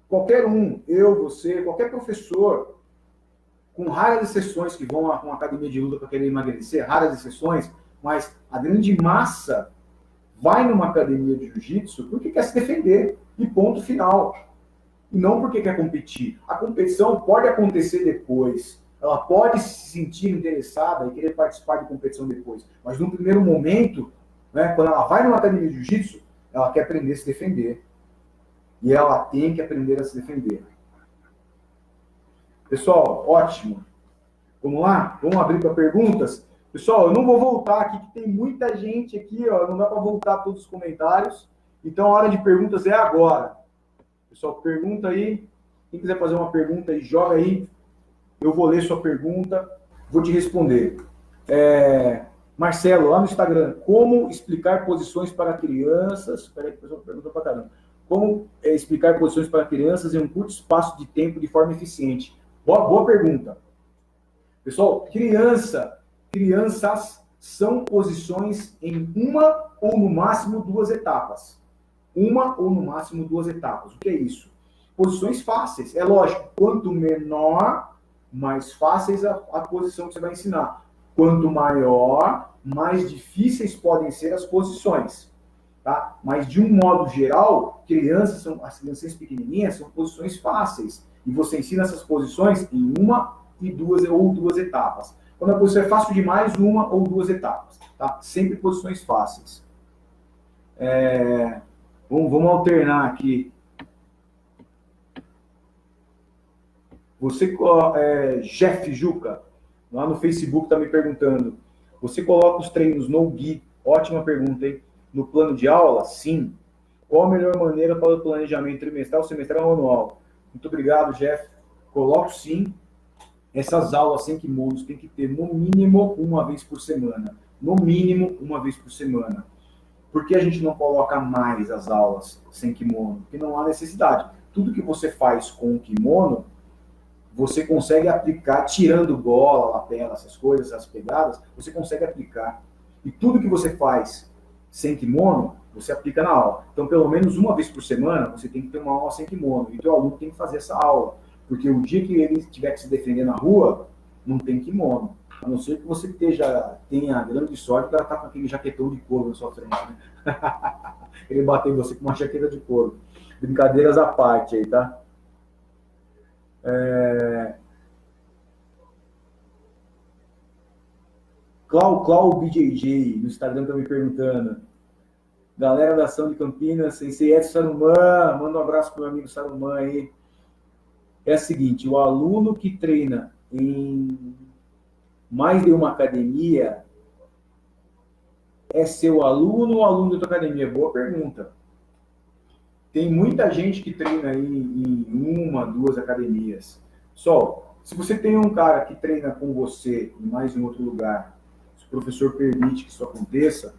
qualquer um, eu, você, qualquer professor, com raras exceções que vão a uma academia de luta para querer emagrecer, raras exceções, mas a grande massa vai numa academia de jiu-jitsu porque quer se defender. E ponto final. E não porque quer competir. A competição pode acontecer depois. Ela pode se sentir interessada e querer participar de competição depois. Mas no primeiro momento, né, quando ela vai numa academia de jiu-jitsu, ela quer aprender a se defender. E ela tem que aprender a se defender. Pessoal, ótimo. Vamos lá? Vamos abrir para perguntas? Pessoal, eu não vou voltar aqui, que tem muita gente aqui, ó, não dá para voltar todos os comentários. Então a hora de perguntas é agora. Pessoal, pergunta aí. Quem quiser fazer uma pergunta aí, joga aí. Eu vou ler sua pergunta, vou te responder. Marcelo, lá no Instagram, como explicar posições para crianças? Espera aí, que o pessoal perguntou para caramba. Como explicar posições para crianças em um curto espaço de tempo de forma eficiente? Boa pergunta. Pessoal, crianças são posições em uma ou no máximo duas etapas. Uma ou no máximo duas etapas. O que é isso? Posições fáceis. É lógico, quanto menor, mais fáceis a posição que você vai ensinar. Quanto maior, mais difíceis podem ser as posições. Tá? Mas, de um modo geral, as crianças pequenininhas são posições fáceis. E você ensina essas posições em uma e duas etapas. Quando a posição é fácil demais, uma ou duas etapas. Tá? Sempre posições fáceis. Vamos alternar aqui. Você, Jeff Juca, lá no Facebook está me perguntando, você coloca os treinos no Gui? Ótima pergunta, hein? No plano de aula? Sim. Qual a melhor maneira para o planejamento trimestral, semestral ou anual? Muito obrigado, Jeff. Coloco sim. Essas aulas sem kimonos tem que ter no mínimo uma vez por semana. No mínimo uma vez por semana. Por que a gente não coloca mais as aulas sem kimono? Porque não há necessidade. Tudo que você faz com o kimono, você consegue aplicar, tirando bola, lapela, essas coisas, essas pegadas, você consegue aplicar. E tudo que você faz sem kimono, você aplica na aula. Então, pelo menos uma vez por semana, você tem que ter uma aula sem kimono. E o teu aluno tem que fazer essa aula. Porque o dia que ele tiver que se defender na rua, não tem kimono. A não ser que você tenha a grande sorte de ela estar com aquele jaquetão de couro na sua frente. Né? Ele bateu em você com uma jaqueta de couro. Brincadeiras à parte aí, tá? Clau BJJ, no Instagram tá me perguntando. Galera da ação de Campinas, Sensei Edson Saruman, manda um abraço pro meu amigo Saruman aí. É o seguinte, o aluno que treina em mais de uma academia é seu aluno ou aluno da tua academia? Boa pergunta. Tem muita gente que treina em uma, duas academias. Só, se você tem um cara que treina com você em mais em outro lugar, se o professor permite que isso aconteça,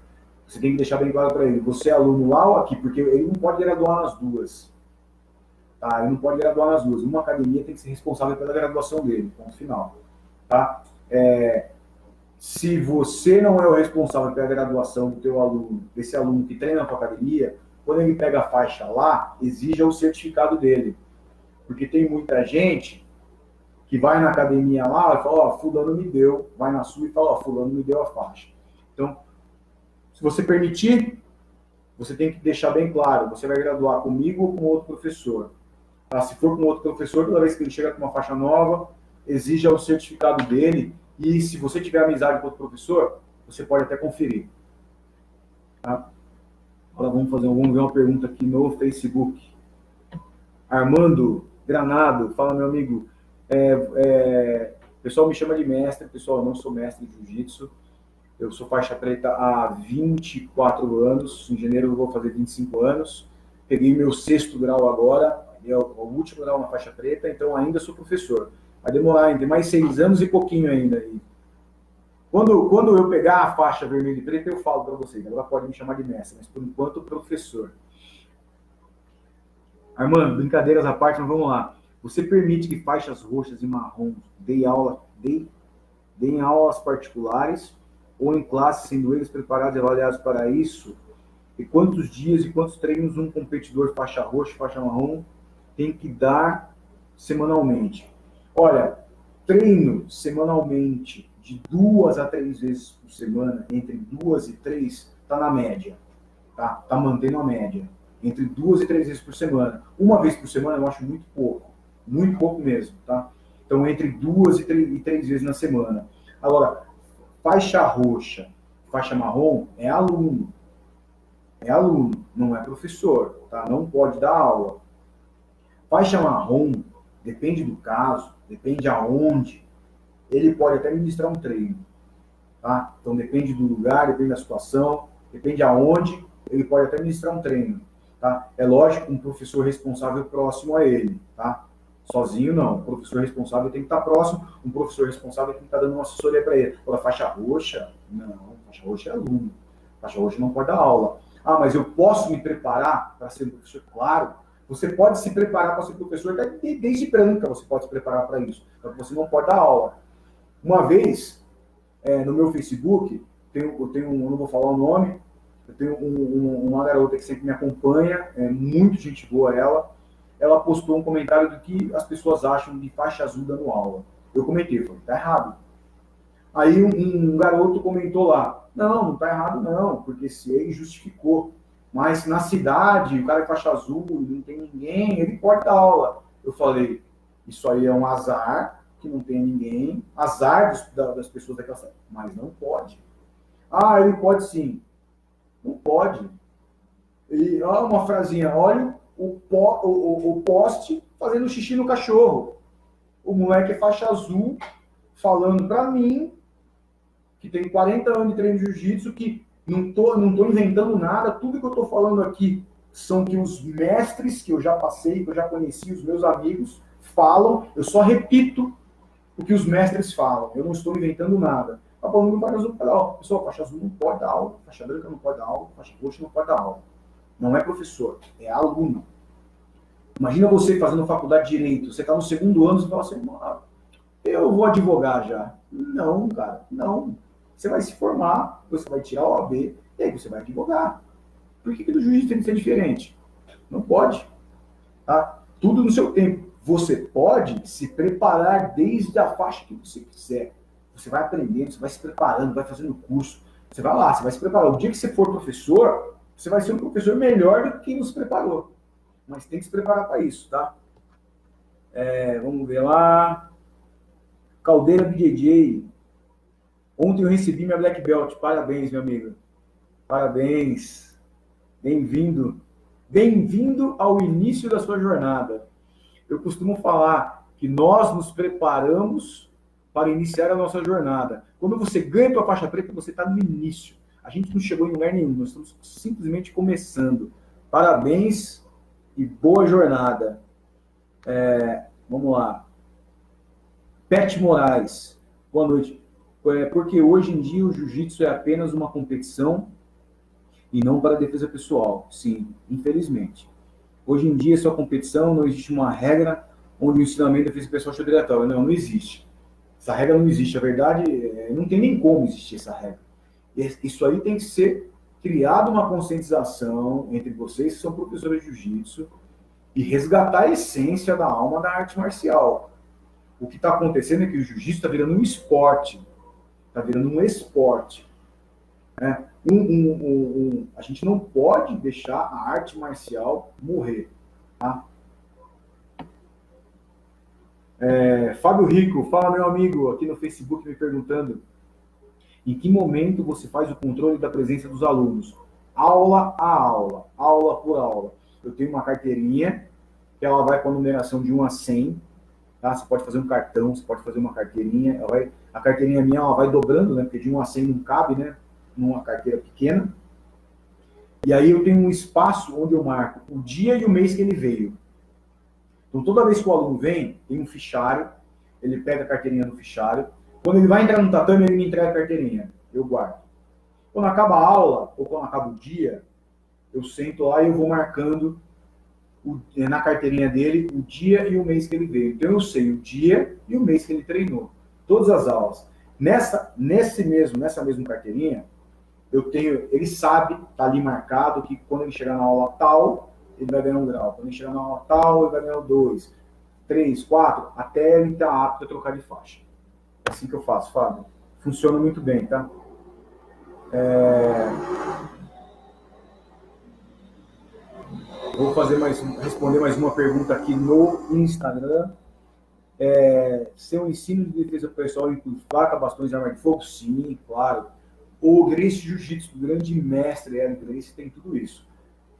você tem que deixar bem claro para ele, você é aluno lá ou aqui, porque ele não pode graduar nas duas. Tá? Ele não pode graduar nas duas. Uma academia tem que ser responsável pela graduação dele, ponto final. Tá? Se você não é o responsável pela graduação do teu aluno, desse aluno que treina na tua academia, quando ele pega a faixa lá, exija o certificado dele. Porque tem muita gente que vai na academia lá e fala, ó, fulano me deu, vai na sua e fala, ó, fulano me deu a faixa. Então, se você permitir, você tem que deixar bem claro, você vai graduar comigo ou com outro professor. Tá? Se for com outro professor, toda vez que ele chega com uma faixa nova, exija o certificado dele e se você tiver amizade com outro professor, você pode até conferir. Tá? Agora vamos ver uma pergunta aqui no Facebook. Armando Granado, fala meu amigo, o pessoal me chama de mestre, pessoal, eu não sou mestre de jiu-jitsu, eu sou faixa preta há 24 anos, em janeiro eu vou fazer 25 anos, peguei meu 6º grau agora, é o último grau na faixa preta, então ainda sou professor. Vai demorar ainda, tem mais 6 anos e pouquinho ainda. Quando eu pegar a faixa vermelha e preta, eu falo para vocês, agora pode me chamar de mestre, mas por enquanto professor. Armando, brincadeiras à parte, mas vamos lá. Você permite que faixas roxas e marrons deem aulas particulares ou em classe, sendo eles preparados e avaliados para isso? E quantos dias e quantos treinos um competidor faixa roxa e faixa marrom tem que dar semanalmente? Olha, treino semanalmente de 2 a 3 vezes por semana, entre 2 e 3, está na média. Tá mantendo a média. Entre 2 e 3 vezes por semana. Uma vez por semana eu acho muito pouco mesmo, tá? Então, entre 2 e 3 vezes na semana. Agora, faixa roxa, faixa marrom é aluno. É aluno, não é professor, tá? Não pode dar aula. Faixa marrom, depende do caso, depende aonde, ele pode até ministrar um treino, tá? Então, depende do lugar, depende da situação, depende aonde, ele pode até ministrar um treino, tá? É lógico, um professor responsável próximo a ele, tá? Sozinho não, o professor responsável tem que estar próximo, um professor responsável tem que estar dando uma assessoria para ele. Agora, faixa roxa, não, faixa roxa é aluno, faixa roxa não pode dar aula. Ah, mas eu posso me preparar para ser um professor? Claro, você pode se preparar para ser professor, até desde branca você pode se preparar para isso, só que você não pode dar aula. Uma vez, no meu Facebook, eu não vou falar o nome, eu tenho uma garota que sempre me acompanha, é muito gente boa ela postou um comentário do que as pessoas acham de faixa azul dando aula. Eu comentei, falei, tá errado. Aí um garoto comentou lá, não tá errado não, porque se ele justificou. Mas na cidade, o cara é faixa azul, não tem ninguém, ele pode dar aula. Eu falei, isso aí é um azar, que não tem ninguém, azar das pessoas daquela cidade, mas não pode. Ah, ele pode sim. Não pode. E ó, uma frasinha, olha o poste fazendo xixi no cachorro. O moleque é faixa azul falando para mim, que tem 40 anos de treino de jiu-jitsu, que não tô inventando nada, tudo que eu tô falando aqui são que os mestres que eu já passei, que eu já conheci, os meus amigos falam, eu só repito o que os mestres falam, eu não estou inventando nada. Tá falando do faixa azul, pessoal, faixa azul não pode dar aula, faixa branca não pode dar aula, faixa roxa não pode dar aula. Não é professor, é aluno. Imagina você fazendo faculdade de Direito, você está no segundo ano, você fala assim, eu vou advogar já. Não, cara, não. Você vai se formar, você vai tirar a OAB, e aí você vai advogar. Por que do juiz tem que ser diferente? Não pode. Tá? Tudo no seu tempo. Você pode se preparar desde a faixa que você quiser. Você vai aprendendo, você vai se preparando, vai fazendo curso. Você vai lá, você vai se preparar. O dia que você for professor, você vai ser um professor melhor do que quem nos preparou. Mas tem que se preparar para isso, tá? Vamos ver lá. Caldeira BJJ. Ontem eu recebi minha Black Belt. Parabéns, meu amigo. Parabéns. Bem-vindo. Bem-vindo ao início da sua jornada. Eu costumo falar que nós nos preparamos para iniciar a nossa jornada. Quando você ganha a tua faixa preta, você está no início. A gente não chegou em lugar nenhum, nós estamos simplesmente começando. Parabéns e boa jornada. Vamos lá. Pet Moraes, boa noite. Porque hoje em dia o jiu-jitsu é apenas uma competição e não para defesa pessoal. Sim, infelizmente. Hoje em dia é só competição, não existe uma regra onde o ensinamento da defesa pessoal é obrigatório. Não existe. Essa regra não existe. A verdade, não tem nem como existir essa regra. Isso aí tem que ser criado uma conscientização entre vocês que são professores de jiu-jitsu e resgatar a essência da alma da arte marcial. O que está acontecendo é que o jiu-jitsu está virando um esporte. Está virando um esporte. Né? A gente não pode deixar a arte marcial morrer. Tá? Fábio Rico, fala meu amigo, aqui no Facebook me perguntando em que momento você faz o controle da presença dos alunos? Aula a aula, aula por aula. Eu tenho uma carteirinha que ela vai com a numeração de 1 a 100. Tá? Você pode fazer um cartão, você pode fazer uma carteirinha. A carteirinha minha ela vai dobrando, né? Porque de 1 a 100 não cabe, né? Numa carteira pequena. E aí eu tenho um espaço onde eu marco o dia e o mês que ele veio. Então, toda vez que o aluno vem, tem um fichário, ele pega a carteirinha no fichário. Quando ele vai entrar no tatame, ele me entrega a carteirinha. Eu guardo. Quando acaba a aula, ou quando acaba o dia, eu sento lá e eu vou marcando na carteirinha dele o dia e o mês que ele veio. Então eu sei o dia e o mês que ele treinou. Todas as aulas. Nessa mesma carteirinha, ele sabe, tá ali marcado que quando ele chegar na aula tal, ele vai ganhar 1 grau. Quando ele chegar na aula tal, ele vai ganhar 2, 3, 4, até ele estar apto a trocar de faixa. É assim que eu faço, Fábio. Funciona muito bem, tá? Vou responder mais uma pergunta aqui no Instagram. Seu ensino de defesa pessoal inclui faca, bastões e arma de fogo? Sim, claro. O Gracie Jiu-Jitsu, o grande mestre Eric Gracie, tem tudo isso.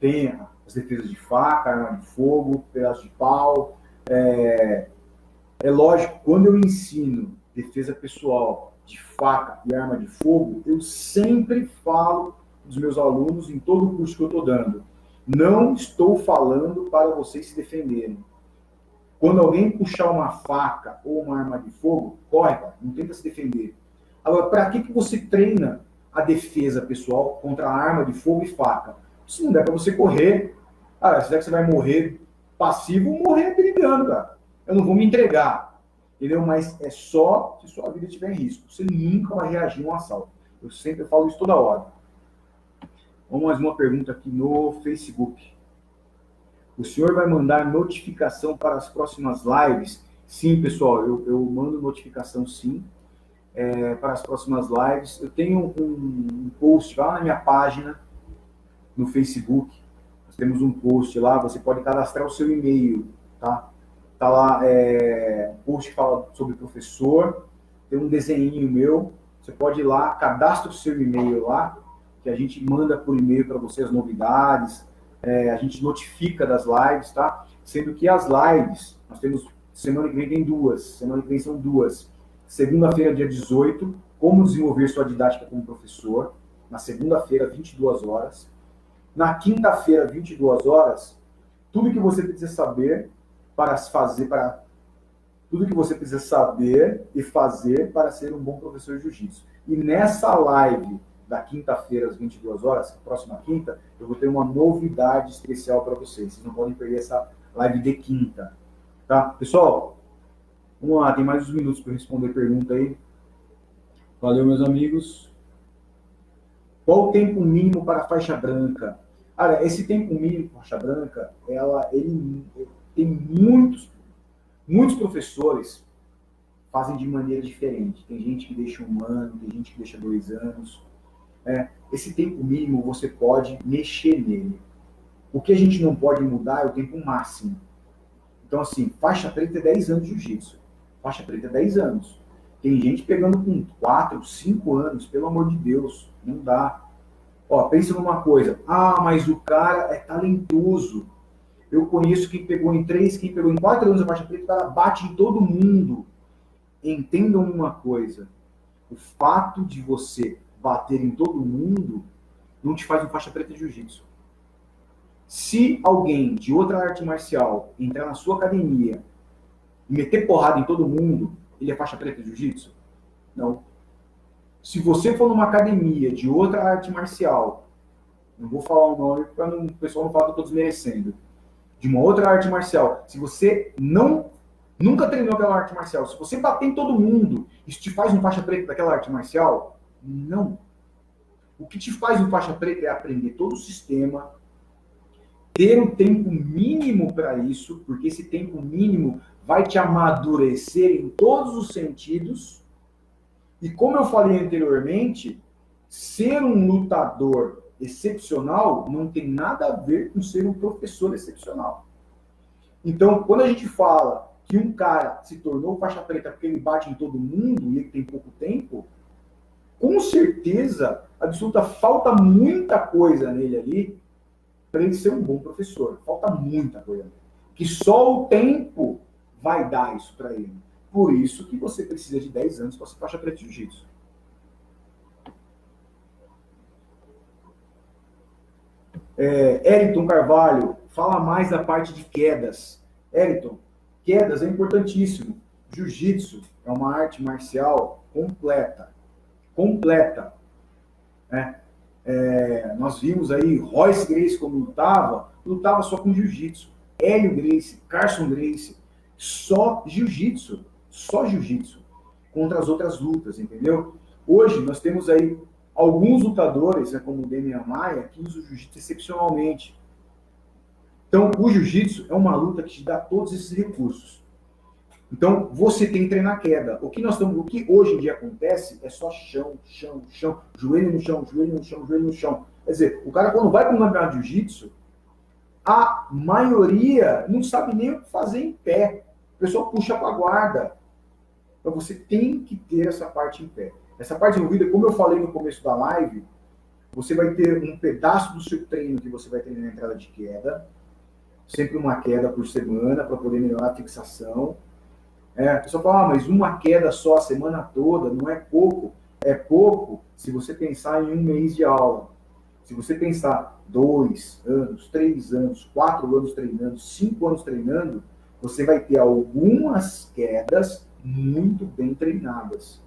Tem as defesas de faca, arma de fogo, pedaço de pau. É lógico, quando eu ensino defesa pessoal de faca e arma de fogo, eu sempre falo dos meus alunos em todo o curso que eu estou dando. Não estou falando para vocês se defenderem. Quando alguém puxar uma faca ou uma arma de fogo, corre, cara, não tenta se defender. Agora, para que você treina a defesa pessoal contra a arma de fogo e faca? Se não der para você correr, se der que você vai morrer passivo, morrer brigando, cara. Eu não vou me entregar, entendeu? Mas é só se sua vida estiver em risco. Você nunca vai reagir a um assalto. Eu sempre falo isso toda hora. Vamos mais uma pergunta aqui no Facebook. O senhor vai mandar notificação para as próximas lives? Sim, pessoal, eu mando notificação sim para as próximas lives. Eu tenho um post lá na minha página no Facebook. Nós temos um post lá, você pode cadastrar o seu e-mail, tá? Tá lá um post que fala sobre professor, tem um desenhinho meu, você pode ir lá, cadastra o seu e-mail lá, que a gente manda por e-mail para você as novidades, a gente notifica das lives, tá? Sendo que as lives, nós temos, semana que vem tem duas, semana que vem são duas. Segunda-feira, dia 18, como desenvolver sua didática como professor. Na segunda-feira, 22 horas. Na quinta-feira, 22 horas, tudo que você precisa saber para fazer, tudo que você precisa saber e fazer para ser um bom professor de jiu-jitsu. E nessa live da quinta-feira, às 22 horas, próxima quinta, eu vou ter uma novidade especial para vocês. Vocês não podem perder essa live de quinta. Tá? Pessoal, vamos lá, tem mais uns minutos para responder pergunta aí. Valeu, meus amigos. Qual o tempo mínimo para a faixa branca? Olha, esse tempo mínimo para a faixa branca, ele tem muitos professores fazem de maneira diferente. Tem gente que deixa 1 ano, tem gente que deixa 2 anos. Esse tempo mínimo você pode mexer nele. O que a gente não pode mudar é o tempo máximo. Então, assim, faixa preta é 10 anos de jiu-jitsu. Faixa preta é 10 anos. Tem gente pegando com 4, 5 anos, pelo amor de Deus, não dá. Ó, pensa numa coisa. Ah, mas o cara é talentoso. Eu conheço quem pegou em 3, quem pegou em 4 anos a faixa preta, o cara bate em todo mundo. Entendam uma coisa. O fato de você bater em todo mundo não te faz um faixa preta de jiu-jitsu. Se alguém de outra arte marcial entrar na sua academia e meter porrada em todo mundo, ele é faixa preta de jiu-jitsu? Não. Se você for numa academia de outra arte marcial, não vou falar o nome para o pessoal não falar que eu estou desmerecendo, de uma outra arte marcial, se você nunca treinou aquela arte marcial, se você bater em todo mundo, isso te faz um faixa preta daquela arte marcial? Não. O que te faz um faixa preta é aprender todo o sistema, ter um tempo mínimo para isso, porque esse tempo mínimo vai te amadurecer em todos os sentidos. E como eu falei anteriormente, ser um lutador excepcional não tem nada a ver com ser um professor excepcional. Então, quando a gente fala que um cara se tornou faixa preta porque ele bate em todo mundo e ele tem pouco tempo, com certeza absoluta falta muita coisa nele ali para ele ser um bom professor. Falta muita coisa nele. Que só o tempo vai dar isso para ele. Por isso que você precisa de 10 anos para ser faixa preta de jiu-jitsu. Eriton Carvalho, fala mais da parte de quedas. Eriton, quedas é importantíssimo. Jiu-jitsu é uma arte marcial completa. Completa. Nós vimos aí Royce Gracie como lutava só com jiu-jitsu. Hélio Gracie, Carson Gracie, só jiu-jitsu contra as outras lutas, entendeu? Hoje nós temos aí alguns lutadores, como o Demian Maia, que usam o jiu-jitsu excepcionalmente. Então, o jiu-jitsu é uma luta que te dá todos esses recursos. Então, você tem que treinar queda. O que hoje em dia acontece é só chão, joelho no chão, joelho no chão, joelho no chão. Quer dizer, o cara quando vai para um campeonato de jiu-jitsu, a maioria não sabe nem o que fazer em pé. O pessoal puxa para a guarda. Então, você tem que ter essa parte em pé. Essa parte envolvida, como eu falei no começo da live, você vai ter um pedaço do seu treino que você vai ter na entrada de queda, sempre uma queda por semana para poder melhorar a fixação. O pessoal fala, mas uma queda só a semana toda não é pouco. É pouco se você pensar em 1 mês de aula. Se você pensar 2 anos, 3 anos, 4 anos treinando, 5 anos treinando, você vai ter algumas quedas muito bem treinadas.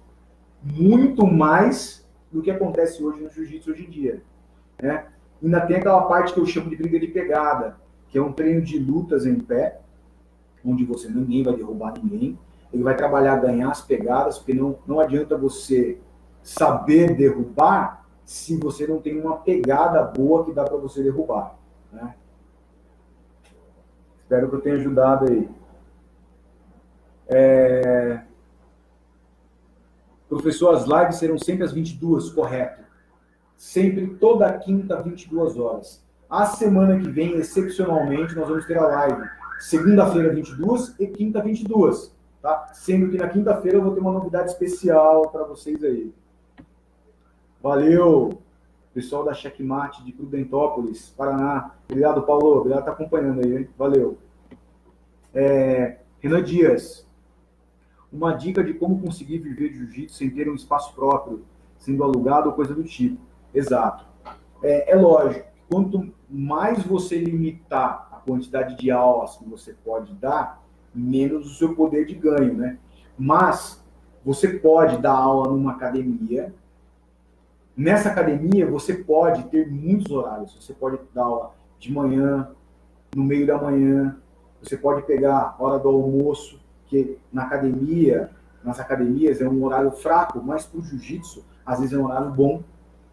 Muito mais do que acontece hoje no jiu-jitsu hoje em dia. Ainda tem aquela parte que eu chamo de briga de pegada, que é um treino de lutas em pé, onde ninguém vai derrubar ninguém. Ele vai trabalhar ganhar as pegadas, porque não adianta você saber derrubar se você não tem uma pegada boa que dá para você derrubar. Espero que eu tenha ajudado aí. Professor, as lives serão sempre às 22, correto. Sempre toda quinta, 22 horas. A semana que vem, excepcionalmente, nós vamos ter a live segunda-feira, 22 e quinta, 22. Tá? Sendo que na quinta-feira eu vou ter uma novidade especial para vocês aí. Valeu! Pessoal da Checkmate de Prudentópolis, Paraná. Obrigado, Paulo. Obrigado por estar acompanhando aí, hein? Valeu. Renan Dias. Uma dica de como conseguir viver de jiu-jitsu sem ter um espaço próprio, sendo alugado ou coisa do tipo. Exato. É lógico, quanto mais você limitar a quantidade de aulas que você pode dar, menos o seu poder de ganho, né? Mas você pode dar aula numa academia. Nessa academia, você pode ter muitos horários. Você pode dar aula de manhã, no meio da manhã, você pode pegar a hora do almoço, que na academia, nas academias é um horário fraco, mas para o jiu-jitsu, às vezes é um horário bom.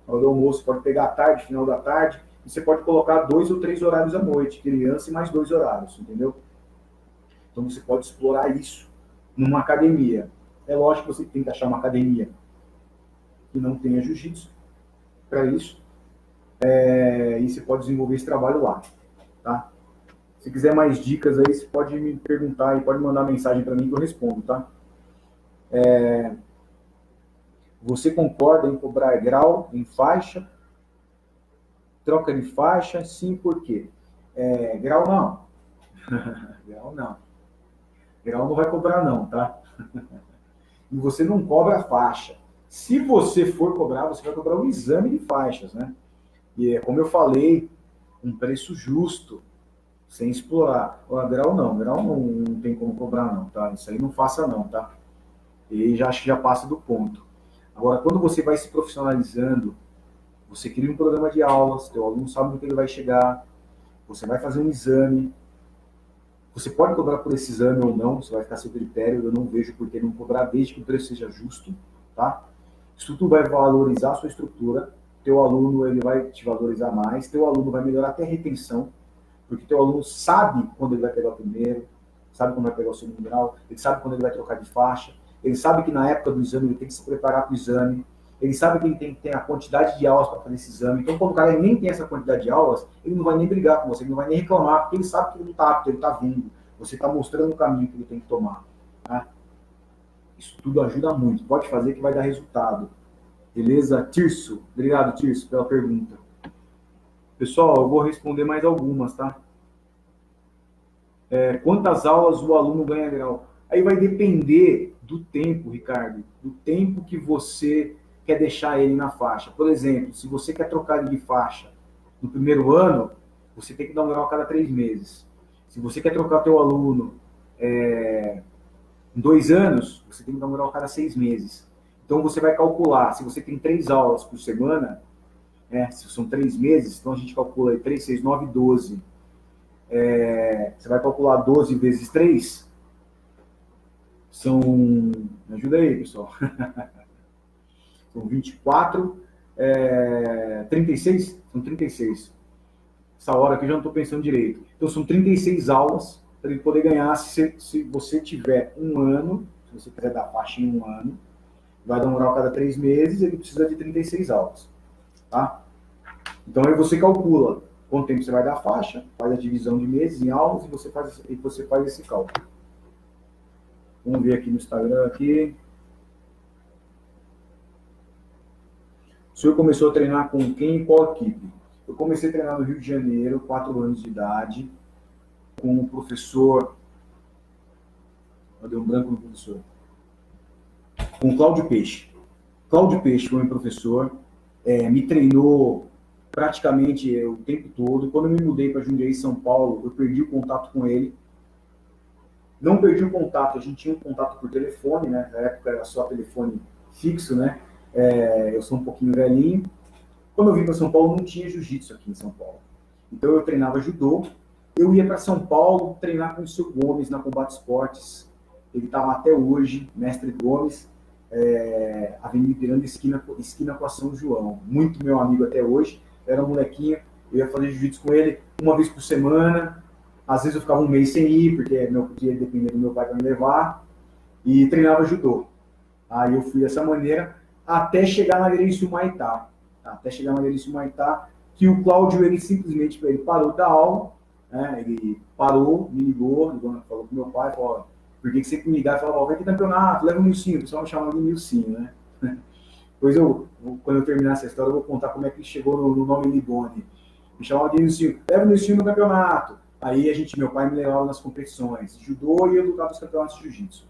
A hora do almoço, pode pegar à tarde, final da tarde, e você pode colocar 2 ou 3 horários à noite, criança e mais 2 horários, entendeu? Então você pode explorar isso numa academia. É lógico que você tem que achar uma academia que não tenha jiu-jitsu para isso, e você pode desenvolver esse trabalho lá, tá? Se quiser mais dicas aí, você pode me perguntar e pode mandar mensagem para mim que eu respondo, tá? Você concorda em cobrar grau em faixa? Troca de faixa? Sim, por quê? Grau não. Grau não. Grau não vai cobrar não, tá? E você não cobra faixa. Se você for cobrar, você vai cobrar um exame de faixas, né? E é como eu falei, um preço justo, sem explorar. Agora, grau não tem como cobrar não, tá? Isso aí não faça não, tá? E já acho que já passa do ponto. Agora, quando você vai se profissionalizando, você cria um programa de aulas, teu aluno sabe no que ele vai chegar, você vai fazer um exame, você pode cobrar por esse exame ou não, você vai ficar a seu critério, eu não vejo por que não cobrar, desde que o preço seja justo, tá? Isso tudo vai valorizar a sua estrutura, teu aluno ele vai te valorizar mais, teu aluno vai melhorar até a retenção, porque teu aluno sabe quando ele vai pegar o primeiro, sabe quando vai pegar o segundo grau, ele sabe quando ele vai trocar de faixa, ele sabe que na época do exame ele tem que se preparar para o exame, ele sabe que ele tem que ter a quantidade de aulas para fazer esse exame. Então, quando o cara nem tem essa quantidade de aulas, ele não vai nem brigar com você, ele não vai nem reclamar, porque ele sabe que ele não está apto, ele está vindo. Você está mostrando o caminho que ele tem que tomar. Tá? Isso tudo ajuda muito. Pode fazer que vai dar resultado. Beleza? Tirso. Obrigado, Tirso, pela pergunta. Pessoal, eu vou responder mais algumas, tá? Quantas aulas o aluno ganha grau? Aí vai depender do tempo, Ricardo, do tempo que você quer deixar ele na faixa. Por exemplo, se você quer trocar ele de faixa no primeiro ano, você tem que dar um grau a cada 3 meses. Se você quer trocar teu aluno em 2 anos, você tem que dar um grau a cada 6 meses. Então você vai calcular, se você tem 3 aulas por semana, se são 3 meses, então a gente calcula aí 3, 6, 9, 12. Você vai calcular 12 vezes 3, são... Me ajuda aí, pessoal. São 24, 36? São 36. Essa hora aqui eu já não estou pensando direito. Então são 36 aulas para ele poder ganhar. Se você tiver um ano, se você quiser dar faixa em um ano, vai dar um grau a cada 3 meses, ele precisa de 36 aulas. Tá? Então aí você calcula quanto tempo você vai dar faixa, faz a divisão de meses em aulas e você faz esse cálculo. Vamos ver aqui no Instagram aqui. O senhor começou a treinar com quem e qual equipe? Eu comecei a treinar no Rio de Janeiro, 4 anos de idade, com o professor... Deu um branco no professor. Com o Cláudio Peixe. Cláudio Peixe foi meu professor, me treinou praticamente o tempo todo. Quando eu me mudei para Jundiaí, São Paulo, eu perdi o contato com ele. Não perdi o contato, a gente tinha um contato por telefone, né? Na época era só telefone fixo, né? Eu sou um pouquinho velhinho. Quando eu vim para São Paulo, não tinha jiu-jitsu aqui em São Paulo. Então eu treinava judô. Eu ia para São Paulo treinar com o seu Gomes na Combate Esportes. Ele está lá até hoje, Mestre Gomes, Avenida Ipiranga, esquina com a São João. Muito meu amigo até hoje. Era um molequinho, eu ia fazer jiu-jitsu com ele uma vez por semana. Às vezes eu ficava um mês sem ir, porque não podia depender do meu pai para me levar. E treinava judô. Aí eu fui dessa maneira até chegar na Gerencio Maitá. Até chegar na Gerencio Maitá, que o Cláudio, ele simplesmente ele parou da aula, né? Ele parou, me ligou, falou com meu pai, falou, por que você me ligar? Ele falou, vai ter campeonato, leva o Nilcinho, o pessoal me chamava de Nilcinho, né? Depois quando eu terminar essa história, eu vou contar como é que ele chegou no nome Liboni. Me chamava de Nilcinho, leva o Nilcinho no campeonato. Aí meu pai me levava nas competições, judô, e eu lutava nos campeonatos de jiu-jitsu.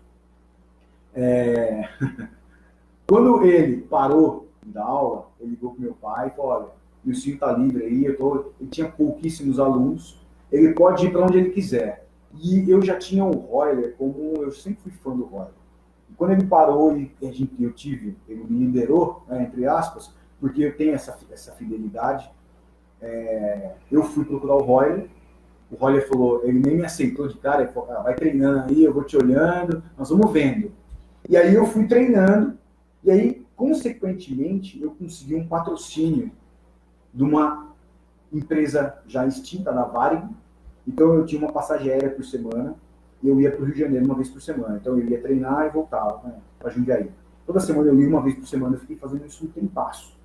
Quando ele parou de dar aula, ele ligou pro meu pai e falou, olha, o Nilcinho está livre aí, ele tinha pouquíssimos alunos, ele pode ir para onde ele quiser. E eu já tinha o Royler, eu sempre fui fã do Royler. E quando ele parou e ele me liderou, né, entre aspas, porque eu tenho essa fidelidade, eu fui procurar o Royler falou, ele nem me aceitou de cara, ele falou, vai treinando aí, eu vou te olhando, nós vamos vendo. E aí eu fui treinando, e aí, consequentemente, eu consegui um patrocínio de uma empresa já extinta, da Varig. Então eu tinha uma passagem aérea por semana, e eu ia para o Rio de Janeiro uma vez por semana. Então eu ia treinar e voltava, né, para Jundiaí. Toda semana eu ia uma vez por semana, eu fiquei fazendo isso um tempasso.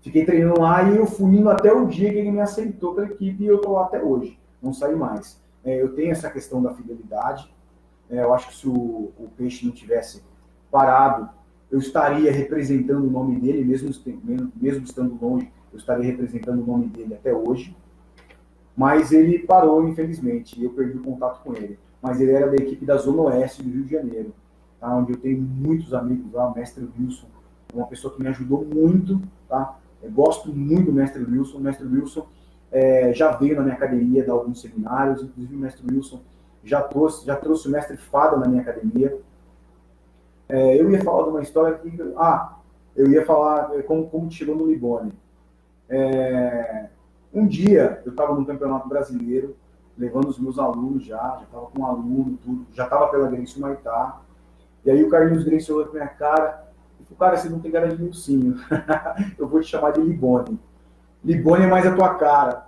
Fiquei treinando lá e eu fui indo até o dia que ele me aceitou para a equipe, e eu estou lá até hoje, não saí mais. Eu tenho essa questão da fidelidade. Eu acho que se o Peixe não tivesse parado, eu estaria representando o nome dele, mesmo estando longe, eu estaria representando o nome dele até hoje. Mas ele parou, infelizmente, e eu perdi o contato com ele. Mas ele era da equipe da Zona Oeste do Rio de Janeiro, tá? Onde eu tenho muitos amigos lá, o mestre Wilson, uma pessoa que me ajudou muito, tá? Eu gosto muito do mestre Wilson. O mestre Wilson já veio na minha academia dar alguns seminários, inclusive o mestre Wilson já trouxe o mestre Fada na minha academia. Eu ia falar de uma história que... eu ia falar como chegou no Liboni. Um dia, eu estava no Campeonato Brasileiro, levando os meus alunos já estava com um aluno, tudo, já estava pela Grêmio Maitá, e aí o Carlinhos Grêmio olhou pra minha cara e falou, cara, você não tem cara de Nilcinho, eu vou te chamar de Liboni. Liboni é mais a tua cara.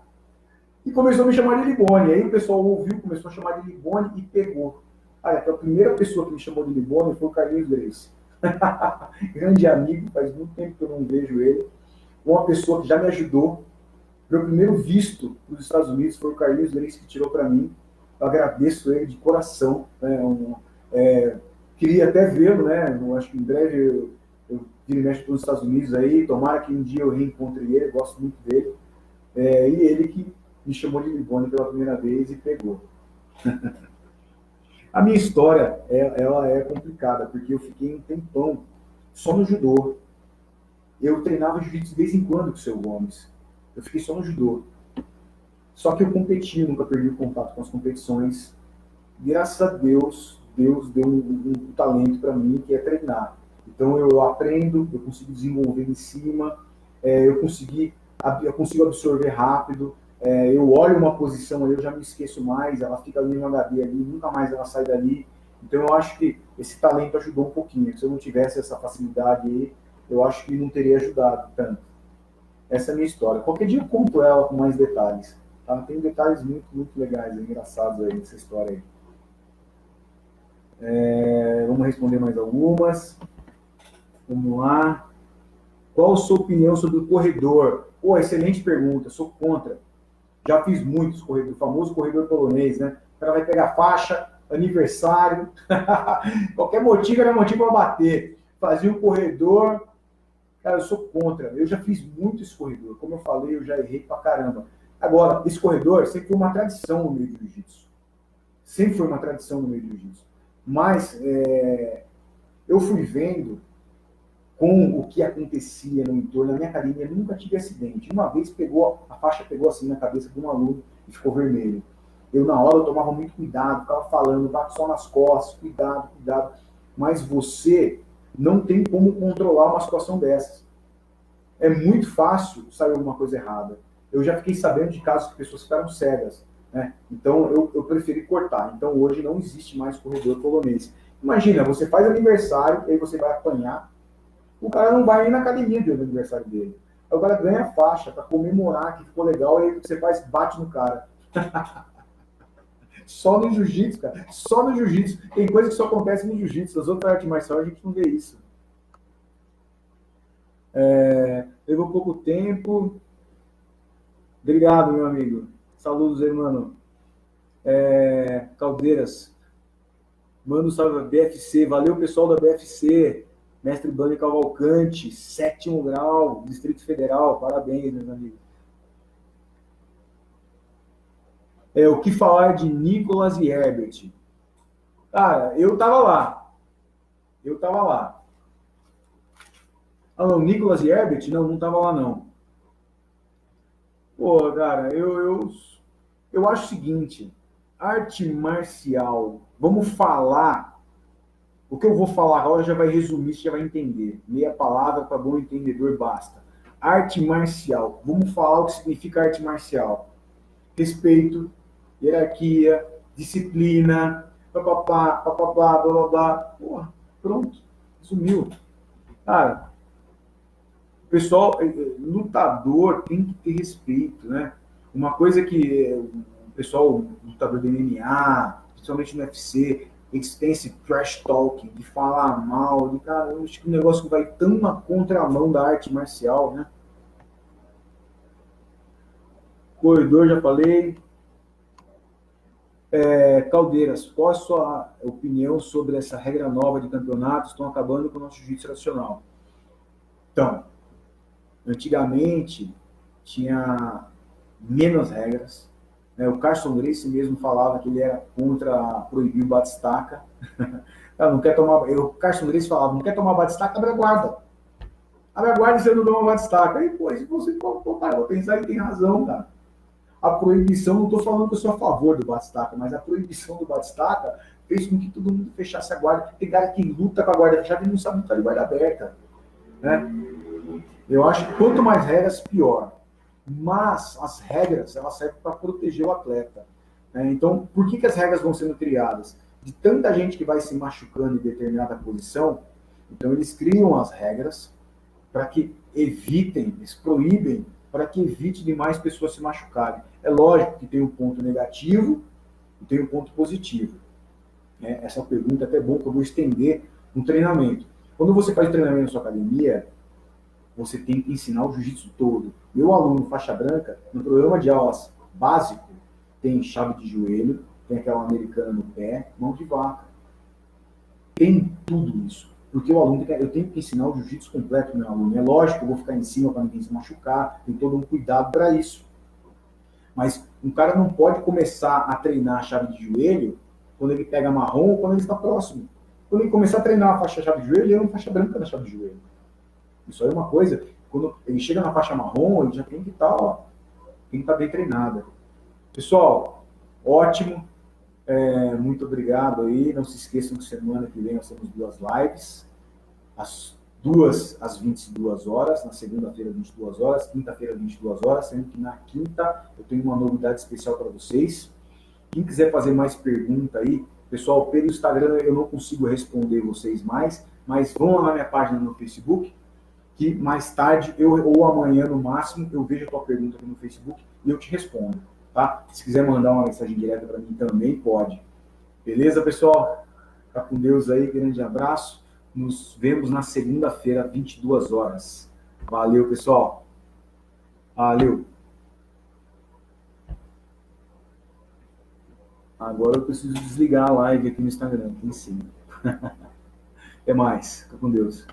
E começou a me chamar de Liboni. Aí o pessoal ouviu, começou a chamar de Liboni e pegou. Então a primeira pessoa que me chamou de Liboni foi o Carlinhos Grace. Grande amigo, faz muito tempo que eu não vejo ele. Uma pessoa que já me ajudou. Meu primeiro visto nos Estados Unidos foi o Carlinhos Grace que tirou para mim. Eu agradeço ele de coração. Queria até vê-lo, né? Eu acho que em breve eu viro e mexo para os Estados Unidos aí. Tomara que um dia eu reencontre ele, eu gosto muito dele. E ele que me chamou de Liboni pela primeira vez e pegou. A minha história, ela é complicada, porque eu fiquei um tempão só no judô. Eu treinava jiu-jitsu de vez em quando com o seu Gomes. Eu fiquei só no judô. Só que eu competi, nunca perdi o contato com as competições. Graças a Deus, Deus deu um talento para mim, que é treinar. Então eu aprendo, eu consigo desenvolver em cima, eu consigo absorver rápido. Eu olho uma posição ali, eu já me esqueço mais, ela fica ali no HD ali, nunca mais ela sai dali. Então eu acho que esse talento ajudou um pouquinho. Se eu não tivesse essa facilidade aí, eu acho que não teria ajudado tanto. Essa é a minha história. Qualquer dia eu conto ela com mais detalhes. Tá? Tem detalhes muito, muito legais, engraçados aí nessa história aí. Vamos responder mais algumas. Vamos lá. Qual a sua opinião sobre o corredor? Excelente pergunta. Sou contra. Já fiz muitos corredores, o famoso corredor polonês, né? O cara vai pegar faixa, aniversário, qualquer motivo era motivo para bater. Fazia um corredor. Cara, eu sou contra. Eu já fiz muito esse corredor. Como eu falei, eu já errei pra caramba. Agora, esse corredor sempre foi uma tradição no meio do jiu-jitsu. Sempre foi uma tradição no meio do jiu-jitsu. Mas eu fui vendo com o que acontecia no entorno. Na minha academia nunca tive acidente. Uma vez a faixa pegou assim na cabeça de um aluno e ficou vermelho. Eu, na hora, eu tomava muito cuidado, ficava falando, bate só nas costas, cuidado, cuidado. Mas você não tem como controlar uma situação dessas. É muito fácil sair alguma coisa errada. Eu já fiquei sabendo de casos que pessoas ficaram cegas, né? Então eu preferi cortar. Então hoje não existe mais corredor polonês. Imagina, você faz aniversário, aí você vai apanhar, o cara não vai ir na academia do aniversário dele. Aí o cara ganha a faixa para comemorar que ficou legal, aí você bate no cara. Só no jiu-jitsu, cara. Só no jiu-jitsu. Tem coisa que só acontece no jiu-jitsu. Nas outras artes marciais a gente não vê isso. Levou pouco tempo. Obrigado, meu amigo. Saludos aí, mano. Caldeiras. Manda um salve da BFC. Valeu, pessoal da BFC. Mestre Bani Cavalcante, 7º grau, Distrito Federal, parabéns, meus amigos. O que falar de Nicolas e Herbert? Cara, eu tava lá. Eu tava lá. Ah, não, Nicolas e Herbert? Não, não tava lá, não. Pô, cara, eu acho o seguinte, arte marcial, vamos falar, o que eu vou falar agora já vai resumir, você já vai entender. Meia palavra para bom entendedor basta. Arte marcial, vamos falar o que significa arte marcial. Respeito, hierarquia, disciplina, papapá, papapá, blá, blá, blá. Porra, pronto, sumiu. Cara, o pessoal, lutador tem que ter respeito, né? Uma coisa que o pessoal, lutador de MMA, principalmente no UFC, eles têm esse trash talking, de falar mal, de cara, eu acho que o negócio vai tão na contramão da arte marcial, né? Corredor, já falei. Caldeiras, qual a sua opinião sobre essa regra nova de campeonatos que estão acabando com o nosso jiu-jitsu nacional? Então, antigamente tinha menos regras. Né? O Carson Gracie mesmo falava que ele era contra proibir o batistaca. Não quer tomar, o Carson Gracie falava, não quer tomar batistaca, abre a guarda. Abre a guarda e você não toma batistaca. Aí, pô, se você for parar pra pensar, ele tem razão, cara. A proibição, não estou falando que eu sou a favor do batistaca, mas a proibição do batistaca fez com que todo mundo fechasse a guarda. Tem cara que luta com a guarda fechada e não sabe lutar de guarda aberta. Né? Eu acho que quanto mais regras, pior. Mas as regras, elas servem para proteger o atleta. Né? Então, por que as regras vão sendo criadas? De tanta gente que vai se machucando em determinada posição, então eles criam as regras para que evitem, eles proíbem, para que evite de mais pessoas se machucarem. É lógico que tem um ponto negativo e tem um ponto positivo. Essa pergunta é até bom que eu vou estender no treinamento. Quando você faz treinamento na sua academia, você tem que ensinar o jiu-jitsu todo. Meu aluno faixa branca, no programa de aulas básico, tem chave de joelho, tem aquela americana no pé, mão de vaca. Tem tudo isso. Porque o aluno, eu tenho que ensinar o jiu-jitsu completo para o meu aluno. É lógico que eu vou ficar em cima para ninguém se machucar, tem todo um cuidado para isso. Mas um cara não pode começar a treinar a chave de joelho quando ele pega marrom ou quando ele está próximo. Quando ele começar a treinar a faixa chave de joelho, ele é uma faixa branca na chave de joelho. Isso aí é uma coisa, quando ele chega na faixa marrom, ele já tem que estar, tem que estar bem treinado. Pessoal, ótimo. Muito obrigado aí. Não se esqueçam que semana que vem nós temos 2 lives. Às 22 horas, na segunda-feira, 22 horas, quinta-feira, 22 horas, sendo que na quinta eu tenho uma novidade especial para vocês. Quem quiser fazer mais pergunta aí, pessoal, pelo Instagram eu não consigo responder vocês mais, mas vão lá na minha página no Facebook, que mais tarde, ou amanhã no máximo, eu vejo a tua pergunta aqui no Facebook e eu te respondo, tá? Se quiser mandar uma mensagem direta para mim também, pode. Beleza, pessoal? Fica com Deus aí, grande abraço. Nos vemos na segunda-feira, 22 horas. Valeu, pessoal. Valeu. Agora eu preciso desligar a live aqui no Instagram, aqui em cima. Até mais. Fica com Deus.